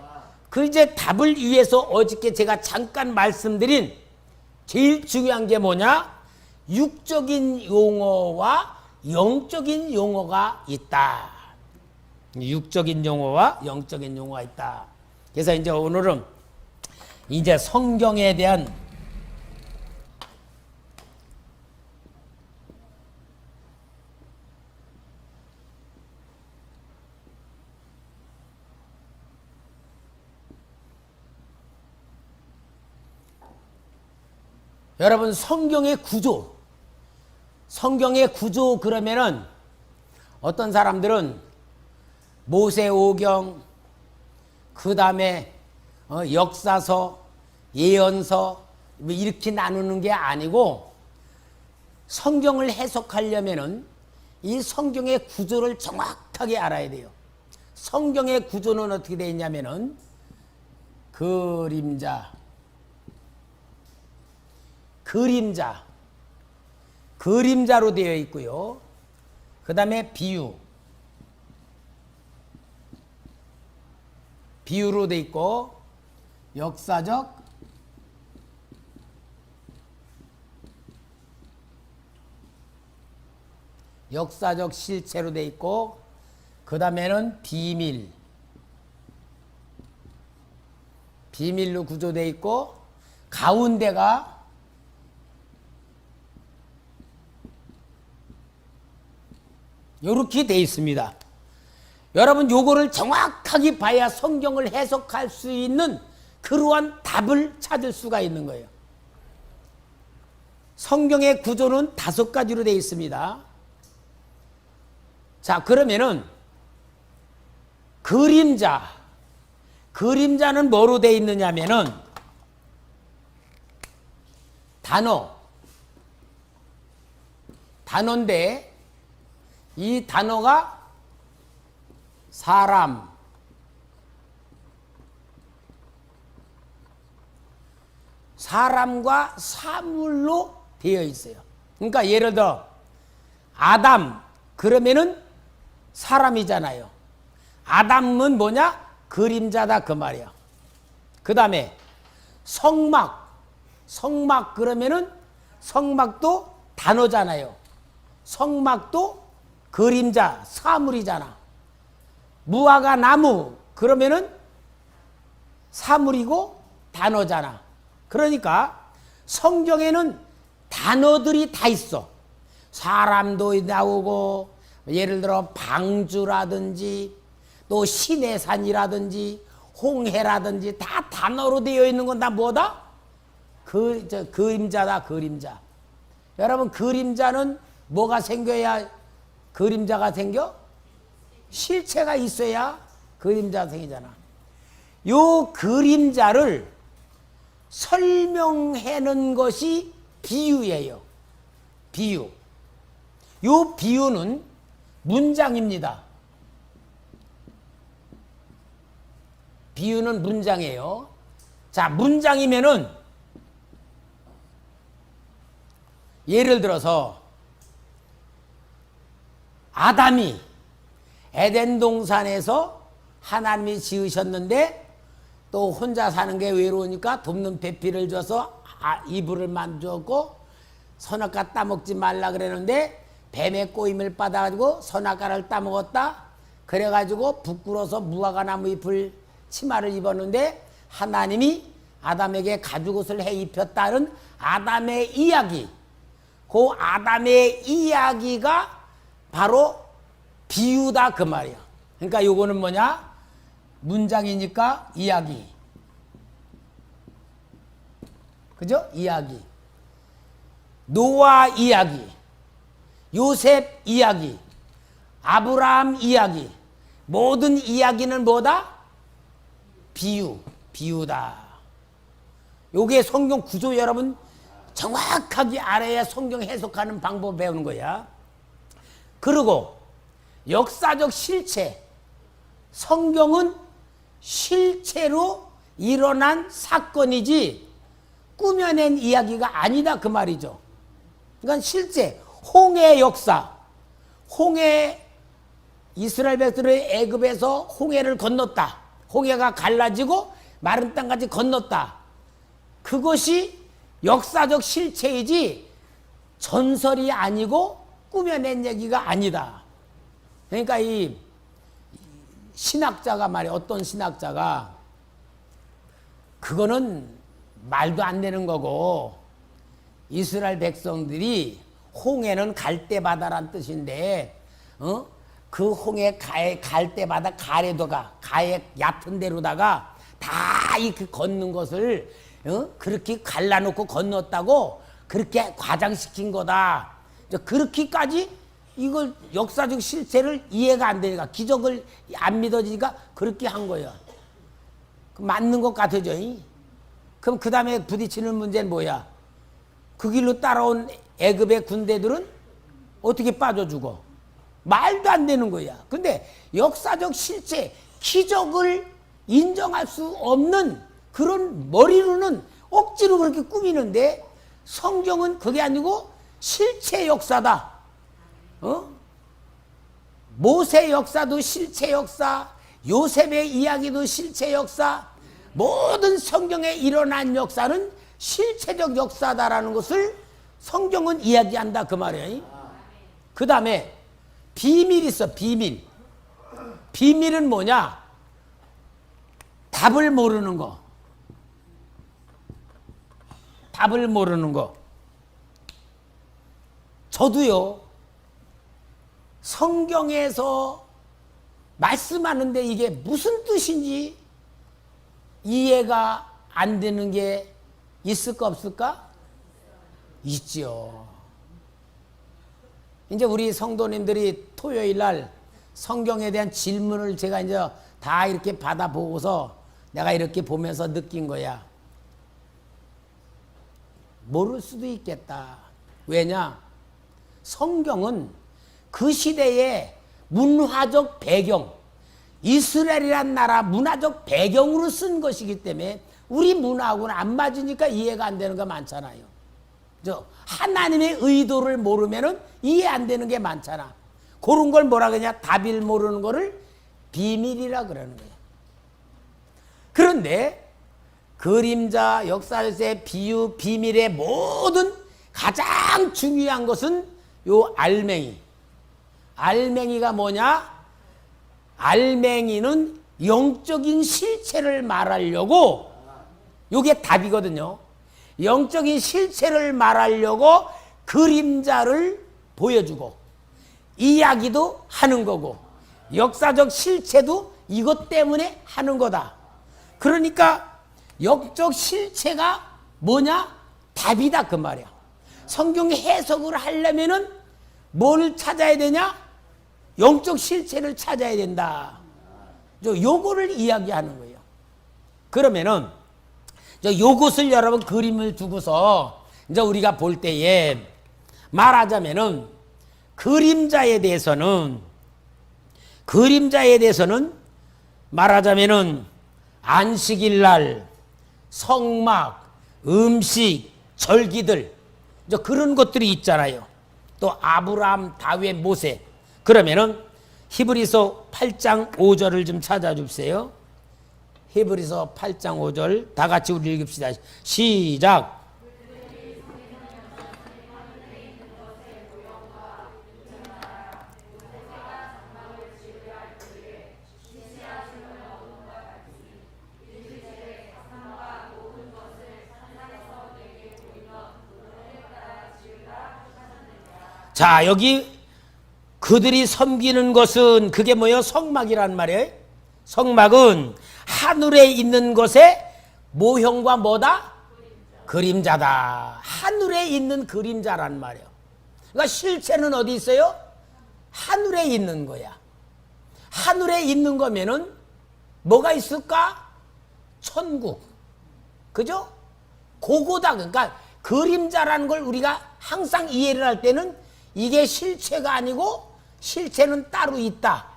그 이제 답을 위해서 어저께 제가 잠깐 말씀드린 제일 중요한 게 뭐냐? 육적인 용어와 영적인 용어가 있다. 육적인 용어와 영적인 용어가 있다. 그래서 이제 오늘은 이제 성경에 대한 여러분, 성경의 구조 그러면은 어떤 사람들은 모세오경, 그 다음에 역사서, 예언서 이렇게 나누는 게 아니고, 성경을 해석하려면은 이 성경의 구조를 정확하게 알아야 돼요. 성경의 구조는 어떻게 되어 있냐면은 그림자로 되어 있고요. 그 다음에 비유로 되어 있고, 역사적, 실체로 되어 있고, 그 다음에는 비밀로 구조되어 있고, 가운데가 이렇게 되어 있습니다. 여러분, 요거를 정확하게 봐야 성경을 해석할 수 있는 그러한 답을 찾을 수가 있는 거예요. 성경의 구조는 5가지로 되어 있습니다. 자, 그러면은 그림자는 뭐로 되어 있느냐면은 단어인데, 이 단어가 사람과 사물로 되어 있어요. 그러니까 예를 들어 아담 그러면은 사람이잖아요. 아담은 뭐냐? 그림자다 그 말이야. 그 다음에 성막 그러면은 성막도 단어잖아요. 성막도 그림자, 사물이잖아. 무화과 나무 그러면은 사물이고 단어잖아. 그러니까 성경에는 단어들이 다 있어. 사람도 나오고, 예를 들어 방주라든지 또 시내산이라든지 홍해라든지 다 단어로 되어 있는 건 다 뭐다? 그림자다, 그림자. 여러분, 그림자는 뭐가 생겨야 그림자가 생겨? 실체가 있어야 그림자가 생기잖아. 요 그림자를 설명하는 것이 비유예요. 요 비유는 문장입니다. 비유는 문장이에요. 자, 문장이면은 예를 들어서 아담이 에덴 동산에서 하나님이 지으셨는데 또 혼자 사는 게 외로우니까 돕는 배필을 줘서 이불을 만들었고, 선악과 따먹지 말라 그랬는데 뱀의 꼬임을 받아가지고 선악과를 따먹었다. 그래가지고 부끄러워서 무화과 나무 잎을 치마를 입었는데 하나님이 아담에게 가죽옷을 해 입혔다는 아담의 이야기. 그 아담의 이야기가 바로 비유다 그 말이야. 그러니까 요거는 뭐냐? 문장이니까 이야기. 그죠? 이야기. 노아 이야기. 요셉 이야기, 아브라함 이야기, 모든 이야기는 뭐다? 비유다. 요게 성경 구조 여러분 정확하게 알아야 성경 해석하는 방법 배우는 거야. 그리고 역사적 실체, 성경은 실체로 일어난 사건이지 꾸며낸 이야기가 아니다 그 말이죠. 그러니까 실제 홍해 역사, 홍해 이스라엘 백성들이 애굽에서 홍해를 건넜다. 홍해가 갈라지고 마른 땅까지 건넜다. 그것이 역사적 실체이지 전설이 아니고 꾸며낸 얘기가 아니다. 그러니까 이 신학자가 말이야, 어떤 신학자가 그거는 말도 안 되는 거고 이스라엘 백성들이 홍해는 갈대바다란 뜻인데 그 홍해 갈대바다 가래도가 가에 얕은 데로다가 다 이렇게 걷는 것을 그렇게 갈라놓고 건넜다고 그렇게 과장시킨 거다. 그렇게까지 이걸 역사적 실체를 이해가 안 되니까 기적을 안 믿어지니까 그렇게 한 거예요. 맞는 것 같아져. 그럼 그 다음에 부딪히는 문제는 뭐야? 그 길로 따라온 애굽의 군대들은 어떻게 빠져 죽어? 말도 안 되는 거야. 근데 역사적 실체, 기적을 인정할 수 없는 그런 머리로는 억지로 그렇게 꾸미는데 성경은 그게 아니고 실체 역사다. 모세 역사도 실체 역사, 요셉의 이야기도 실체 역사, 모든 성경에 일어난 역사는 실체적 역사다라는 것을 성경은 이야기한다 그 말이에요. 그 다음에 비밀 있어. 비밀은 뭐냐? 답을 모르는 거. 저도요, 성경에서 말씀하는데 이게 무슨 뜻인지 이해가 안 되는 게 있을까 없을까? 있죠. 이제 우리 성도님들이 토요일 날 성경에 대한 질문을 제가 이제 다 이렇게 받아보고서 내가 이렇게 보면서 느낀 거야. 모를 수도 있겠다. 왜냐? 성경은 그 시대의 문화적 배경, 이스라엘이란 나라 문화적 배경으로 쓴 것이기 때문에 우리 문화하고는 안 맞으니까 이해가 안 되는 거 많잖아요. 하나님의 의도를 모르면은 이해 안 되는 게 많잖아. 그런 걸 뭐라 그러냐? 답을 모르는 거를 비밀이라 그러는 거예요. 그런데 그림자, 역사의 비유, 비밀의 모든 가장 중요한 것은 요 알맹이. 알맹이가 뭐냐? 알맹이는 영적인 실체를 말하려고, 요게 답이거든요. 영적인 실체를 말하려고 그림자를 보여주고 이야기도 하는 거고 역사적 실체도 이것 때문에 하는 거다. 그러니까 역적 실체가 뭐냐? 답이다 그 말이야. 성경 해석을 하려면은 뭘 찾아야 되냐? 영적 실체를 찾아야 된다. 요거를 이야기하는 거예요. 그러면은 요것을 여러분 그림을 두고서 이제 우리가 볼 때에 말하자면은 그림자에 대해서는 말하자면은 안식일 날 성막, 음식, 절기들 그런 것들이 있잖아요. 또 아브라함, 다윗, 모세. 그러면은 히브리서 8장 5절을 좀 찾아주세요. 히브리서 8장 5절 다 같이 우리 읽읍시다. 시작. 자, 여기 그들이 섬기는 것은 그게 뭐예요? 성막이란 말이에요. 성막은 하늘에 있는 것의 모형과 뭐다? 그림자다. 하늘에 있는 그림자란 말이에요. 그러니까 실체는 어디 있어요? 하늘에 있는 거야. 하늘에 있는 거면은 뭐가 있을까? 천국. 그죠? 그거다. 그러니까 그림자라는 걸 우리가 항상 이해를 할 때는 이게 실체가 아니고 실체는 따로 있다.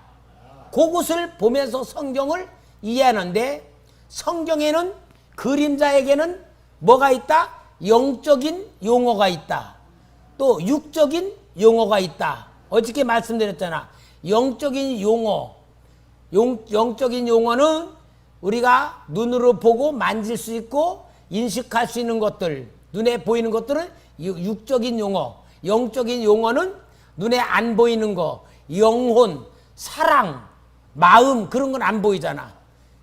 그것을 보면서 성경을 이해하는데, 성경에는 그림자에게는 뭐가 있다? 영적인 용어가 있다. 또 육적인 용어가 있다. 어저께 말씀드렸잖아. 영적인 용어, 영적인 용어는 우리가 눈으로 보고 만질 수 있고 인식할 수 있는 것들, 눈에 보이는 것들은 육적인 용어. 영적인 용어는 눈에 안 보이는 거, 영혼, 사랑, 마음, 그런 건 안 보이잖아.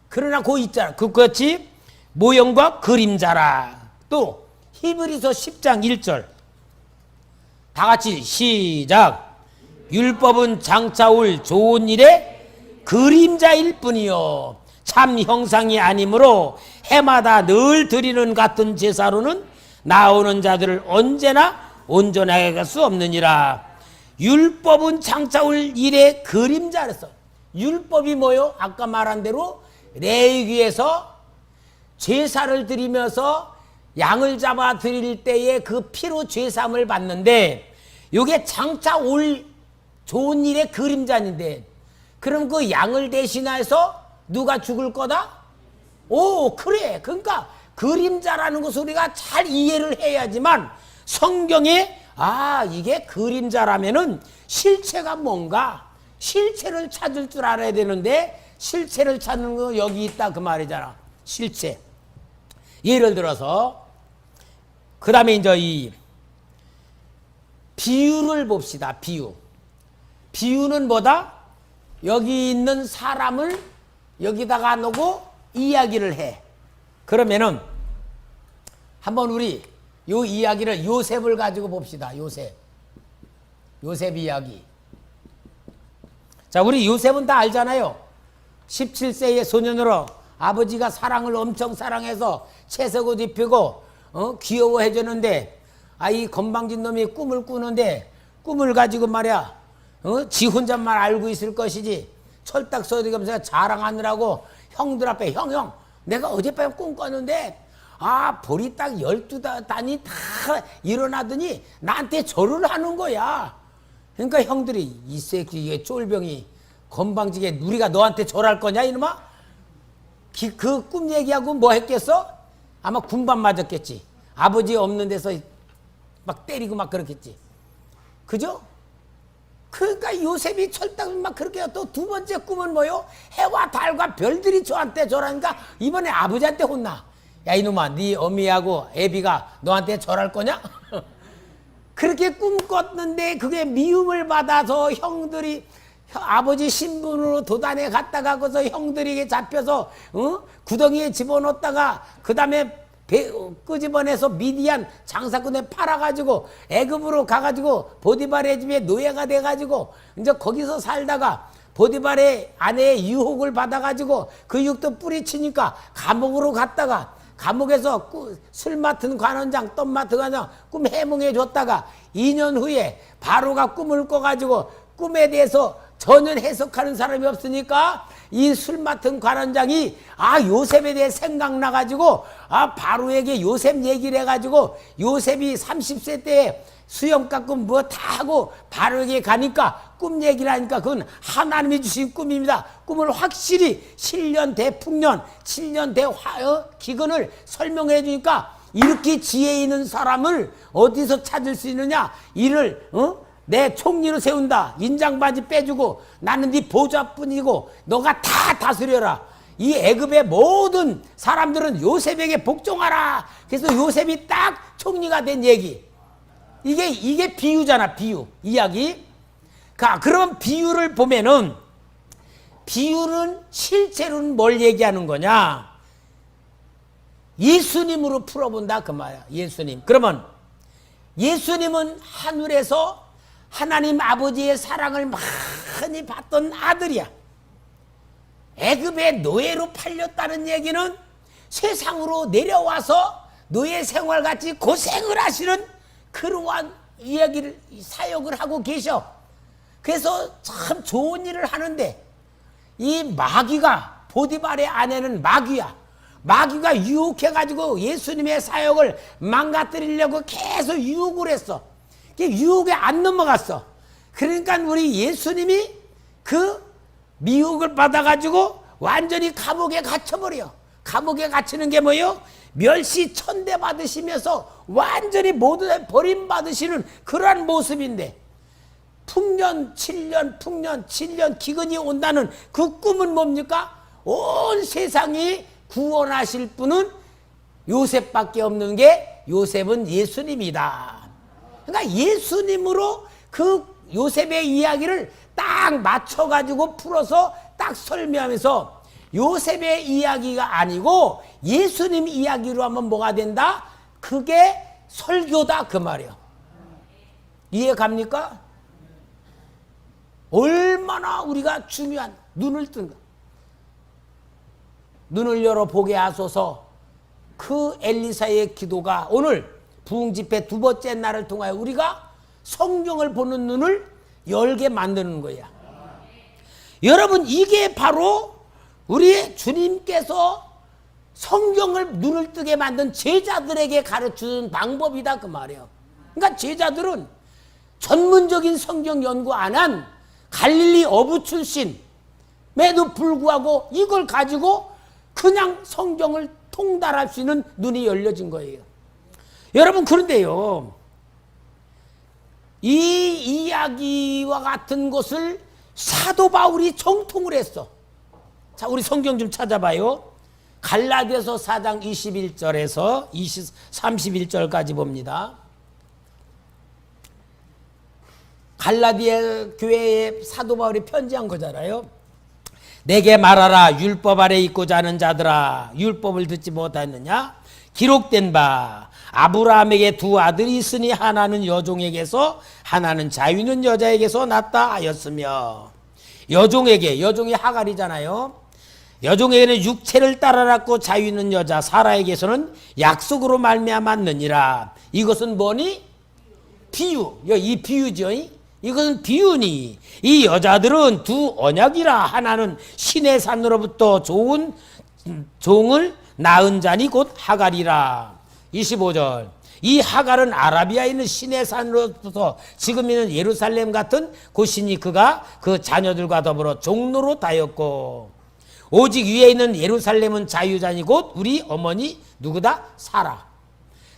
그러나 그거 있잖아. 그것이 모형과 그림자라. 또 히브리서 10장 1절 다 같이 시작. 율법은 장차 올 좋은 일의 그림자일 뿐이요 참 형상이 아니므로 해마다 늘 드리는 같은 제사로는 나오는 자들을 언제나 온전하게 할 수 없느니라. 율법은 장차 올 일의 그림자랬어. 율법이 뭐요? 아까 말한 대로 레위기에서 제사를 드리면서 양을 잡아 드릴 때에 그 피로 죄사함을 받는데, 이게 장차 올 좋은 일의 그림자인데, 그럼 그 양을 대신해서 누가 죽을 거다? 오, 그래. 그러니까 그림자라는 것을 우리가 잘 이해를 해야지만, 성경에 이게 그림자라면은 실체가 뭔가, 실체를 찾을 줄 알아야 되는데, 실체를 찾는 거 여기 있다 그 말이잖아. 실체. 예를 들어서 그 다음에 이제 이 비유를 봅시다. 비유는 뭐다? 여기 있는 사람을 여기다가 놓고 이야기를 해. 그러면은 한번 우리 요 이야기를 요셉을 가지고 봅시다. 요셉 이야기. 자, 우리 요셉은 다 알잖아요. 17세의 소년으로 아버지가 사랑을 엄청 사랑해서 채석옷 입히고 귀여워해 주는데, 이 건방진 놈이 꿈을 꾸는데, 꿈을 가지고 말이야 지 혼자만 알고 있을 것이지 철딱 서리가면서 자랑하느라고 형들 앞에 형 내가 어젯밤에 꿈 꿨는데 볼이 딱 12단이 다 일어나더니 나한테 절을 하는 거야. 그러니까 형들이 이 새끼 이게 쫄병이 건방지게 우리가 너한테 절할 거냐 이놈아? 그 꿈 얘기하고 뭐 했겠어? 아마 군밤 맞았겠지. 아버지 없는 데서 막 때리고 막 그렇겠지. 그죠? 그러니까 요셉이 철딱 막 그렇게 또 두 번째 꿈은 뭐요? 해와 달과 별들이 저한테 절하니까 이번에 아버지한테 혼나. 야 이놈아, 네 어미하고 애비가 너한테 절할 거냐? 그렇게 꿈 꿨는데 그게 미움을 받아서 형들이 아버지 신분으로 도단에 갔다가 거기서 형들에게 잡혀서 구덩이에 집어넣었다가 그 다음에 끄집어내서 미디안 장사꾼에 팔아가지고 애굽으로 가가지고 보디발의 집에 노예가 돼가지고 이제 거기서 살다가 보디발의 아내의 유혹을 받아가지고 그 육도 뿌리치니까 감옥으로 갔다가 감옥에서 술 맡은 관원장, 떡 맡은 관원장 꿈 해몽해 줬다가 2년 후에 바로가 꿈을 꿔가지고 꿈에 대해서 전혀 해석하는 사람이 없으니까 이 술 맡은 관원장이 요셉에 대해 생각나가지고 바로에게 요셉 얘기를 해가지고 요셉이 30세 때에 수염 깎고 뭐 다 하고 바로에게 가니까 꿈 얘기를 하니까 그건 하나님이 주신 꿈입니다. 꿈을 확실히 신년 대풍년 7년 기근을 설명해 주니까 이렇게 지혜 있는 사람을 어디서 찾을 수 있느냐? 이를 내 총리로 세운다. 인장바지 빼주고 나는 네 보좌뿐이고 너가 다 다스려라. 이 애굽의 모든 사람들은 요셉에게 복종하라. 그래서 요셉이 딱 총리가 된 얘기. 이게 비유잖아. 비유 이야기. 그럼 비유를 보면은 비유는 실제로는 뭘 얘기하는 거냐? 예수님으로 풀어본다 그 말이야. 예수님. 그러면 예수님은 하늘에서 하나님 아버지의 사랑을 많이 받던 아들이야. 애굽의 노예로 팔렸다는 얘기는 세상으로 내려와서 노예 생활같이 고생을 하시는 그러한 이야기를 사역을 하고 계셔. 그래서 참 좋은 일을 하는데 이 마귀가, 보디발의 아내는 마귀야. 마귀가 유혹해가지고 예수님의 사역을 망가뜨리려고 계속 유혹을 했어. 유혹에 안 넘어갔어. 그러니까 우리 예수님이 그 미혹을 받아가지고 완전히 감옥에 갇혀버려. 감옥에 갇히는 게 뭐예요? 멸시 천대 받으시면서 완전히 모두 버림받으시는 그러한 모습인데, 풍년 7년 기근이 온다는 그 꿈은 뭡니까? 온 세상이 구원하실 분은 요셉밖에 없는 게, 요셉은 예수님이다. 그러니까 예수님으로 그 요셉의 이야기를 딱 맞춰가지고 풀어서 딱 설명하면서, 요셉의 이야기가 아니고 예수님 이야기로 하면 뭐가 된다? 그게 설교다 그 말이에요. 이해 갑니까? 얼마나 우리가 중요한, 눈을 뜬다. 눈을 열어 보게 하소서. 그 엘리사의 기도가 오늘 부흥집회 두 번째 날을 통하여 우리가 성경을 보는 눈을 열게 만드는 거야. 여러분, 이게 바로 우리 주님께서 성경을 눈을 뜨게 만든 제자들에게 가르치는 방법이다 그 말이에요. 그러니까 제자들은 전문적인 성경 연구 안 한 갈릴리 어부 출신에도 불구하고 이걸 가지고 그냥 성경을 통달할 수 있는 눈이 열려진 거예요. 여러분, 그런데요, 이 이야기와 같은 것을 사도 바울이 정통을 했어. 자, 우리 성경 좀 찾아봐요. 갈라디아서 4장 21절에서 31절까지 봅니다. 갈라디아 교회에 사도 바울이 편지한 거잖아요. 내게 말하라, 율법 아래 있고자 하는 자들아, 율법을 듣지 못하였느냐? 기록된 바 아브라함에게 두 아들이 있으니 하나는 여종에게서 하나는 자유 있는 여자에게서 났다 하였으며, 여종이 하갈이잖아요. 여종에게는 육체를 따라 낳고 자유 있는 여자 사라에게서는 약속으로 말미암았느니라. 이것은 뭐니? 비유. 이 비유죠. 이것은 비유니 이 여자들은 두 언약이라. 하나는 신의 산으로부터 좋은 종을 낳은 자니 곧 하갈이라. 25절. 이 하갈은 아라비아에 있는 신의 산으로부터 지금 있는 예루살렘 같은 곳이니 그가 그 자녀들과 더불어 종로로 다였고, 오직 위에 있는 예루살렘은 자유자니 곧 우리 어머니 누구다? 사라.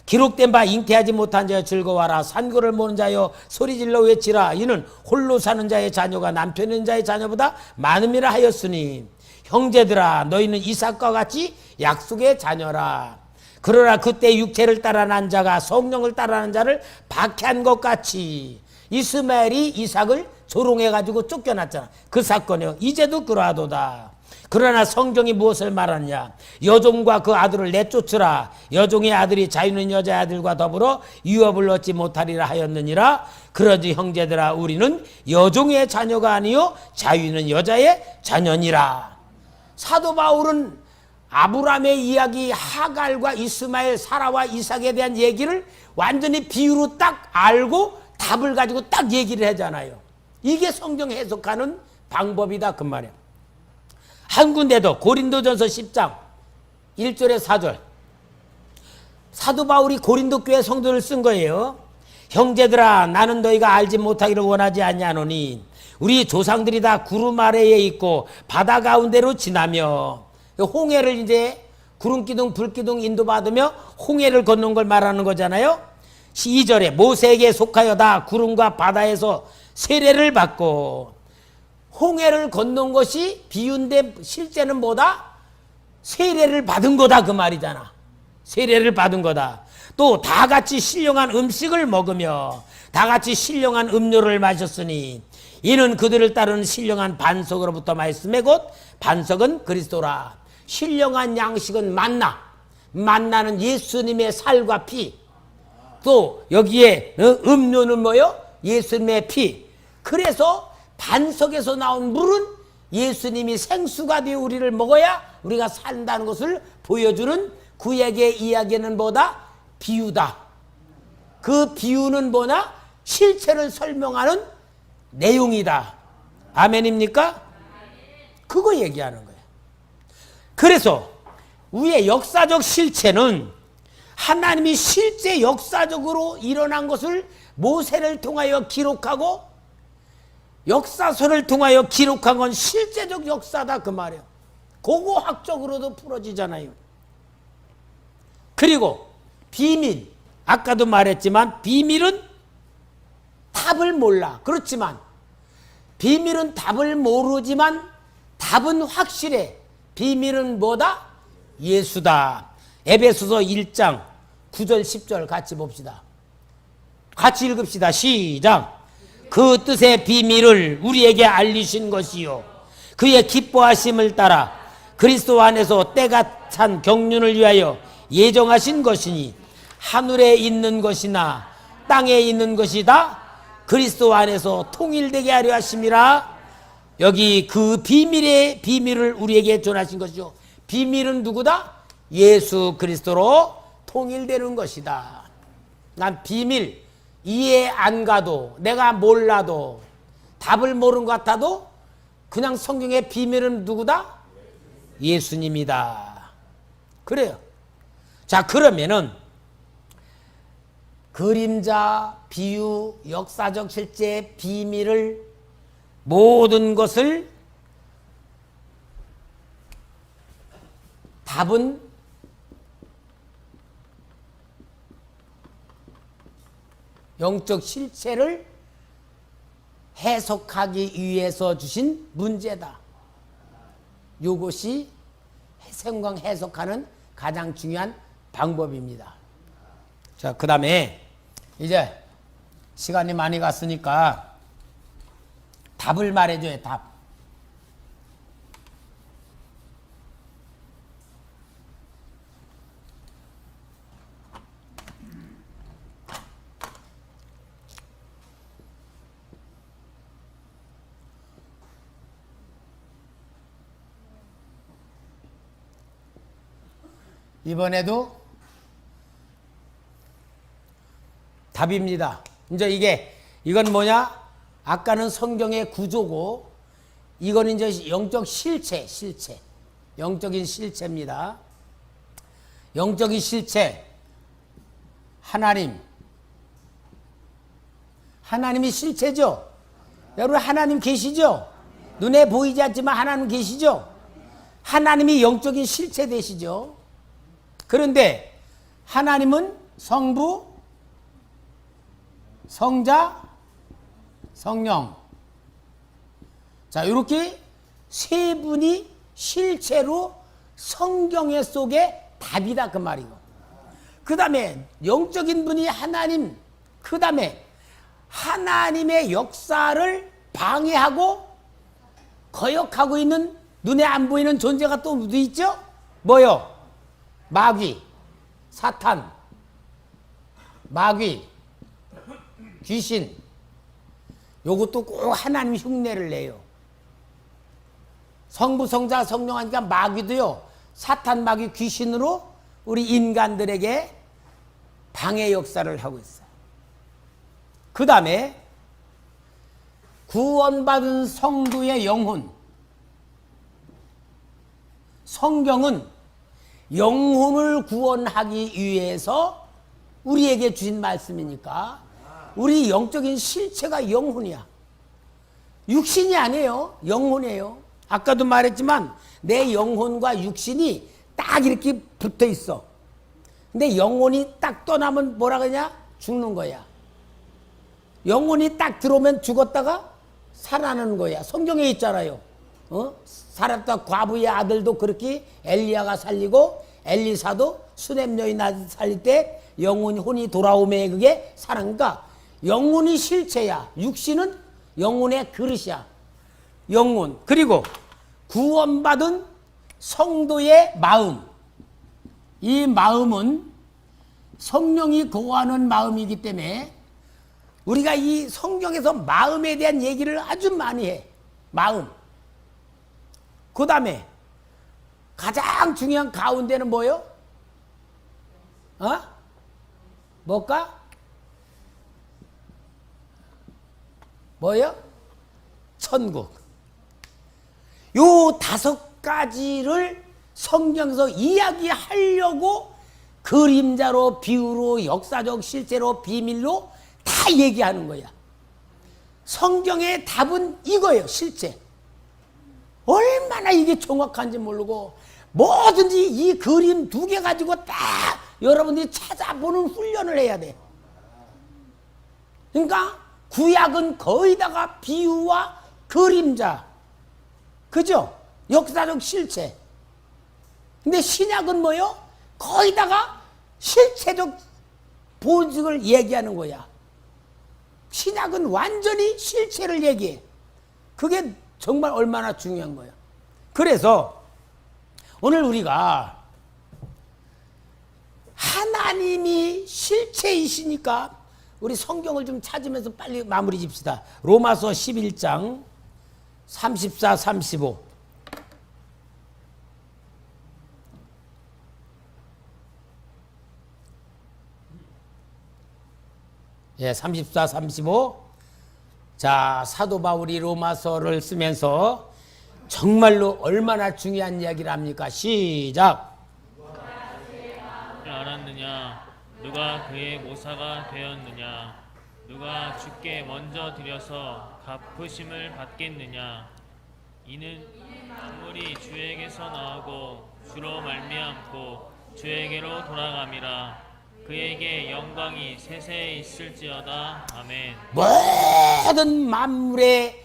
기록된 바 잉태하지 못한 자여 즐거워하라. 산고를 모는 자여 소리질러 외치라. 이는 홀로 사는 자의 자녀가 남편 있는 자의 자녀보다 많음이라 하였으니, 형제들아 너희는 이삭과 같이 약속의 자녀라. 그러나 그때 육체를 따라 난 자가 성령을 따라 난 자를 박해한 것 같이 이스마엘이 이삭을 조롱해가지고 쫓겨났잖아. 그 사건이요. 이제도 그러하도다. 그러나 성경이 무엇을 말하느냐? 여종과 그 아들을 내쫓으라. 여종의 아들이 자유는 여자의 아들과 더불어 유업을 얻지 못하리라 하였느니라. 그러지 형제들아, 우리는 여종의 자녀가 아니요 자유는 여자의 자녀니라. 사도 바울은 아브라함의 이야기, 하갈과 이스마엘, 사라와 이삭에 대한 얘기를 완전히 비유로 딱 알고 답을 가지고 딱 얘기를 하잖아요. 이게 성경 해석하는 방법이다 그 말이에요. 한 군데도 고린도전서 10장 1절에 4절, 사도 바울이 고린도 교회 성도를 쓴 거예요. 형제들아, 나는 너희가 알지 못하기를 원하지 아니하노니 우리 조상들이 다 구름 아래에 있고 바다 가운데로 지나며, 홍해를 이제 구름기둥 불기둥 인도받으며 홍해를 걷는 걸 말하는 거잖아요. 2절에 모세에게 속하여 다 구름과 바다에서 세례를 받고, 홍해를 걷는 것이 비유인데 실제는 뭐다? 세례를 받은 거다 그 말이잖아. 세례를 받은 거다. 또 다 같이 신령한 음식을 먹으며 다 같이 신령한 음료를 마셨으니 이는 그들을 따르는 신령한 반석으로부터 말씀에 곧 반석은 그리스도라. 신령한 양식은 만나. 만나는 예수님의 살과 피. 또 여기에 음료는 뭐요? 예수님의 피. 그래서 반석에서 나온 물은 예수님이 생수가 되어 우리를 먹어야 우리가 산다는 것을 보여주는 구약의 이야기는 뭐다? 비유다. 그 비유는 뭐냐? 실체를 설명하는 내용이다. 아멘입니까? 그거 얘기하는 거예요. 그래서 우리의 역사적 실체는 하나님이 실제 역사적으로 일어난 것을 모세를 통하여 기록하고 역사서를 통하여 기록한 건 실제적 역사다 그 말이에요. 고고학적으로도 풀어지잖아요. 그리고 비밀, 아까도 말했지만 비밀은 답을 몰라. 그렇지만 비밀은 답을 모르지만 답은 확실해. 비밀은 뭐다? 예수다. 에베소서 1장 9절 10절 같이 봅시다. 같이 읽읍시다. 시작. 그 뜻의 비밀을 우리에게 알리신 것이요 그의 기뻐하심을 따라 그리스도 안에서 때가 찬 경륜을 위하여 예정하신 것이니 하늘에 있는 것이나 땅에 있는 것이 다 그리스도 안에서 통일되게 하려 하심이라. 여기 그 비밀의 비밀을 우리에게 전하신 것이요 비밀은 누구다? 예수 그리스도로 통일되는 것이다. 난 비밀 이해 안 가도 내가 몰라도 답을 모르는 것 같아도 그냥 성경의 비밀은 누구다? 예수님이다. 그래요. 자, 그러면은 그림자, 비유, 역사적 실제 비밀을 모든 것을 답은 영적 실체를 해석하기 위해서 주신 문제다. 이것이 성경 해석하는 가장 중요한 방법입니다. 자, 그 다음에 이제 시간이 많이 갔으니까 답을 말해줘요. 답. 이번에도 답입니다. 이제 이건 뭐냐? 아까는 성경의 구조고 이거는 이제 영적 실체. 영적인 실체입니다. 영적인 실체. 하나님이 실체죠. 여러분 하나님 계시죠? 눈에 보이지 않지만 하나님 계시죠? 하나님이 영적인 실체 되시죠? 그런데 하나님은 성부, 성자, 성령. 자, 이렇게 세 분이 실체로 성경 속에 답이다 그 말이고. 그 다음에 영적인 분이 하나님. 그 다음에 하나님의 역사를 방해하고 거역하고 있는 눈에 안 보이는 존재가 또 어디 있죠? 뭐요? 마귀, 사탄, 마귀, 귀신. 요것도 꼭 하나님 흉내를 내요. 성부, 성자, 성령 하니까 마귀도요. 사탄, 마귀, 귀신으로 우리 인간들에게 방해 역사를 하고 있어요. 그 다음에 구원받은 성도의 영혼. 성경은 영혼을 구원하기 위해서 우리에게 주신 말씀이니까 우리 영적인 실체가 영혼이야. 육신이 아니에요. 영혼이에요. 아까도 말했지만 내 영혼과 육신이 딱 이렇게 붙어 있어. 근데 영혼이 딱 떠나면 뭐라 그러냐? 죽는 거야. 영혼이 딱 들어오면 죽었다가 살아나는 거야. 성경에 있잖아요. 살았다 과부의 아들도 그렇게 엘리야가 살리고 엘리사도 수넴 여인 아들 살릴 때 영혼이 혼이 돌아오매 그게 살아니까 영혼이 실체야. 육신은 영혼의 그릇이야. 영혼. 그리고 구원받은 성도의 마음. 이 마음은 성령이 거하는 마음이기 때문에 우리가 이 성경에서 마음에 대한 얘기를 아주 많이 해. 마음. 그 다음에 가장 중요한 가운데는 뭐요? 뭘까? 뭐요? 천국. 요 5가지를 성경에서 이야기하려고 그림자로, 비유로, 역사적 실제로, 비밀로 다 얘기하는 거야. 성경의 답은 이거예요. 실제. 얼마나 이게 정확한지 모르고 뭐든지 이 그림 2개 가지고 딱 여러분들이 찾아보는 훈련을 해야 돼. 그러니까 구약은 거의 다가 비유와 그림자, 그죠? 역사적 실체. 근데 신약은 뭐요? 거의 다가 실체적 본식을 얘기하는 거야. 신약은 완전히 실체를 얘기해. 그게 정말 얼마나 중요한 거야. 그래서 오늘 우리가 하나님이 실체이시니까 우리 성경을 좀 찾으면서 빨리 마무리 집시다. 로마서 11장 34, 35. 예, 34, 35. 자, 사도 바울이 로마서를 쓰면서 정말로 얼마나 중요한 이야기를 합니까? 시작. 알았느냐? 누가 그의 모사가 되었느냐? 누가 주께 먼저 드려서 갚으심을 받겠느냐? 이는 만물이 주에게서 나오고 주로 말미암고 주에게로 돌아감이라. 그에게 영광이 세세에 있을지어다. 아멘. 모든 만물의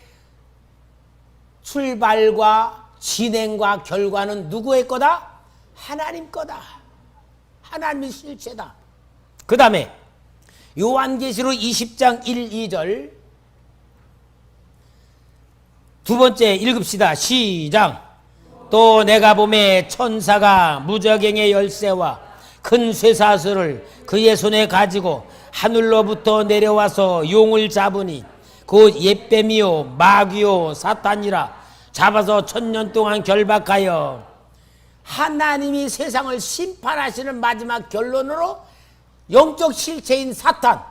출발과 진행과 결과는 누구의 거다? 하나님 거다. 하나님의 실체다. 그 다음에 요한계시록 20장 1, 2절 두 번째 읽읍시다. 시작. 또 내가 보매 천사가 무저갱의 열쇠와 큰 쇠사슬을 그의 손에 가지고 하늘로부터 내려와서 용을 잡으니 곧 옛뱀이요 마귀요 사탄이라. 잡아서 1000년 동안 결박하여. 하나님이 세상을 심판하시는 마지막 결론으로 영적 실체인 사탄,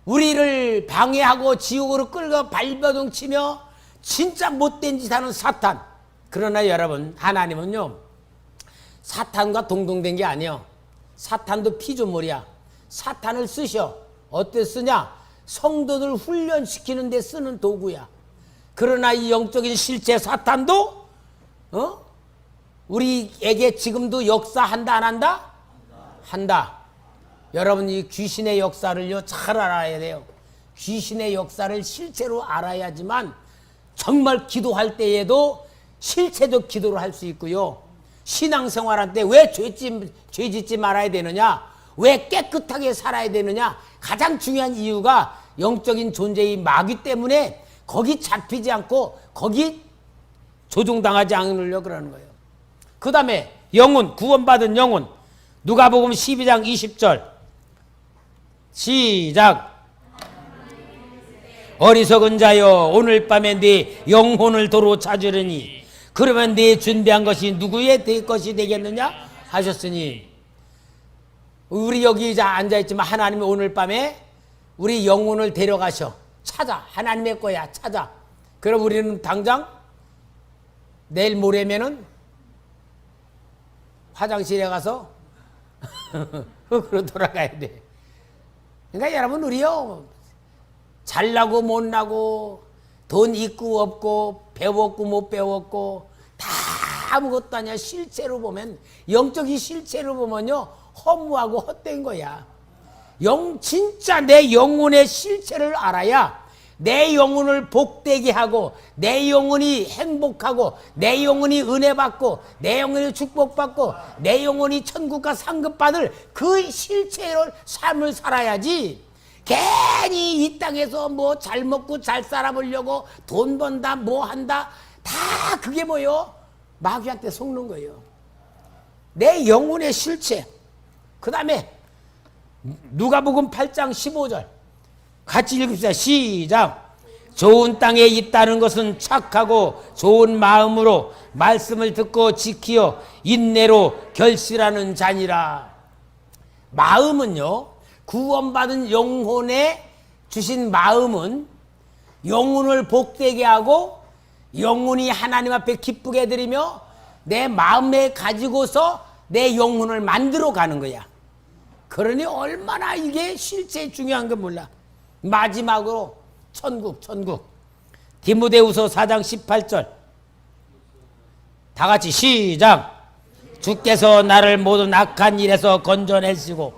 우리를 방해하고 지옥으로 끌고 발버둥 치며 진짜 못된 짓 하는 사탄. 그러나 여러분, 하나님은요 사탄과 동동된 게 아니에요. 사탄도 피조물이야. 사탄을 쓰셔. 어때 쓰냐? 성도들 훈련시키는 데 쓰는 도구야. 그러나 이 영적인 실체 사탄도 우리에게 지금도 역사한다 안 한다? 한다. 여러분, 이 귀신의 역사를요 잘 알아야 돼요. 귀신의 역사를 실제로 알아야지만 정말 기도할 때에도 실체적 기도를 할 수 있고요. 신앙생활할 때 왜 죄 짓지 말아야 되느냐? 왜 깨끗하게 살아야 되느냐? 가장 중요한 이유가 영적인 존재의 마귀 때문에 거기 잡히지 않고 거기 조종당하지 않으려고 그러는 거예요. 그 다음에 영혼, 구원받은 영혼. 누가복음 12장 20절 시작. 어리석은 자여, 오늘 밤에 네 영혼을 도로 찾으려니 그러면 네 준비한 것이 누구의 것이 되겠느냐 하셨으니. 우리 여기 앉아있지만 하나님이 오늘 밤에 우리 영혼을 데려가셔. 찾아. 하나님의 거야. 찾아. 그럼 우리는 당장 내일 모레면은 화장실에 가서 흙으로 돌아가야 돼. 그러니까 여러분, 우리요 잘나고 못나고 돈 있고 없고 배웠고 못 배웠고 다 아무것도 아니야. 실체로 보면, 영적인 실체로 보면요 허무하고 헛된 거야. 진짜 내 영혼의 실체를 알아야 내 영혼을 복되게 하고, 내 영혼이 행복하고, 내 영혼이 은혜 받고, 내 영혼이 축복받고, 내 영혼이 천국과 상급 받을 그 실체로 삶을 살아야지. 괜히 이 땅에서 뭐 잘 먹고 잘 살아보려고 돈 번다 뭐 한다, 다 그게 뭐요? 마귀한테 속는 거예요. 내 영혼의 실체. 그 다음에 누가복음 8장 15절 같이 읽읍시다. 시작. 좋은 땅에 있다는 것은 착하고 좋은 마음으로 말씀을 듣고 지키어 인내로 결실하는 자니라. 마음은요, 구원받은 영혼에 주신 마음은 영혼을 복되게 하고 영혼이 하나님 앞에 기쁘게 드리며 내 마음에 가지고서 내 영혼을 만들어 가는 거야. 그러니 얼마나 이게 실제 중요한 건 몰라. 마지막으로 천국. 디모데후서 4장 18절 다 같이 시작. 주께서 나를 모든 악한 일에서 건져내시고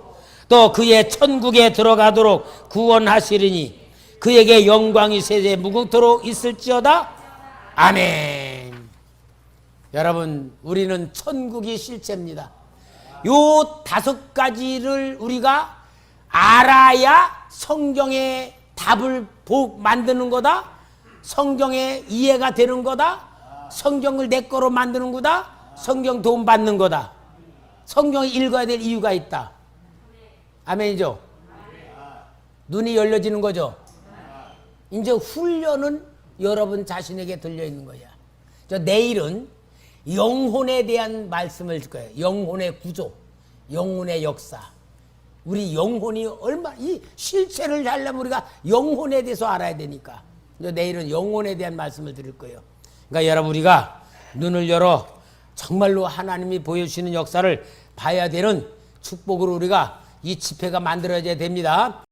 또 그의 천국에 들어가도록 구원하시리니 그에게 영광이 세세 무궁토록 있을지어다. 아멘. 여러분, 우리는 천국이 실체입니다. 요 5가지를 우리가 알아야 성경의 답을 만드는 거다. 성경의 이해가 되는 거다. 성경을 내 거로 만드는 거다. 성경 도움 받는 거다. 성경을 읽어야 될 이유가 있다. 아멘이죠? 눈이 열려지는 거죠? 이제 훈련은 여러분 자신에게 들려있는 거야. 내일은 영혼에 대한 말씀을 줄 거예요. 영혼의 구조, 영혼의 역사. 우리 영혼이 이 실체를 하려면 우리가 영혼에 대해서 알아야 되니까. 내일은 영혼에 대한 말씀을 드릴 거예요. 그러니까 여러분, 우리가 눈을 열어 정말로 하나님이 보여주시는 역사를 봐야 되는 축복으로 우리가 이 집회가 만들어져야 됩니다.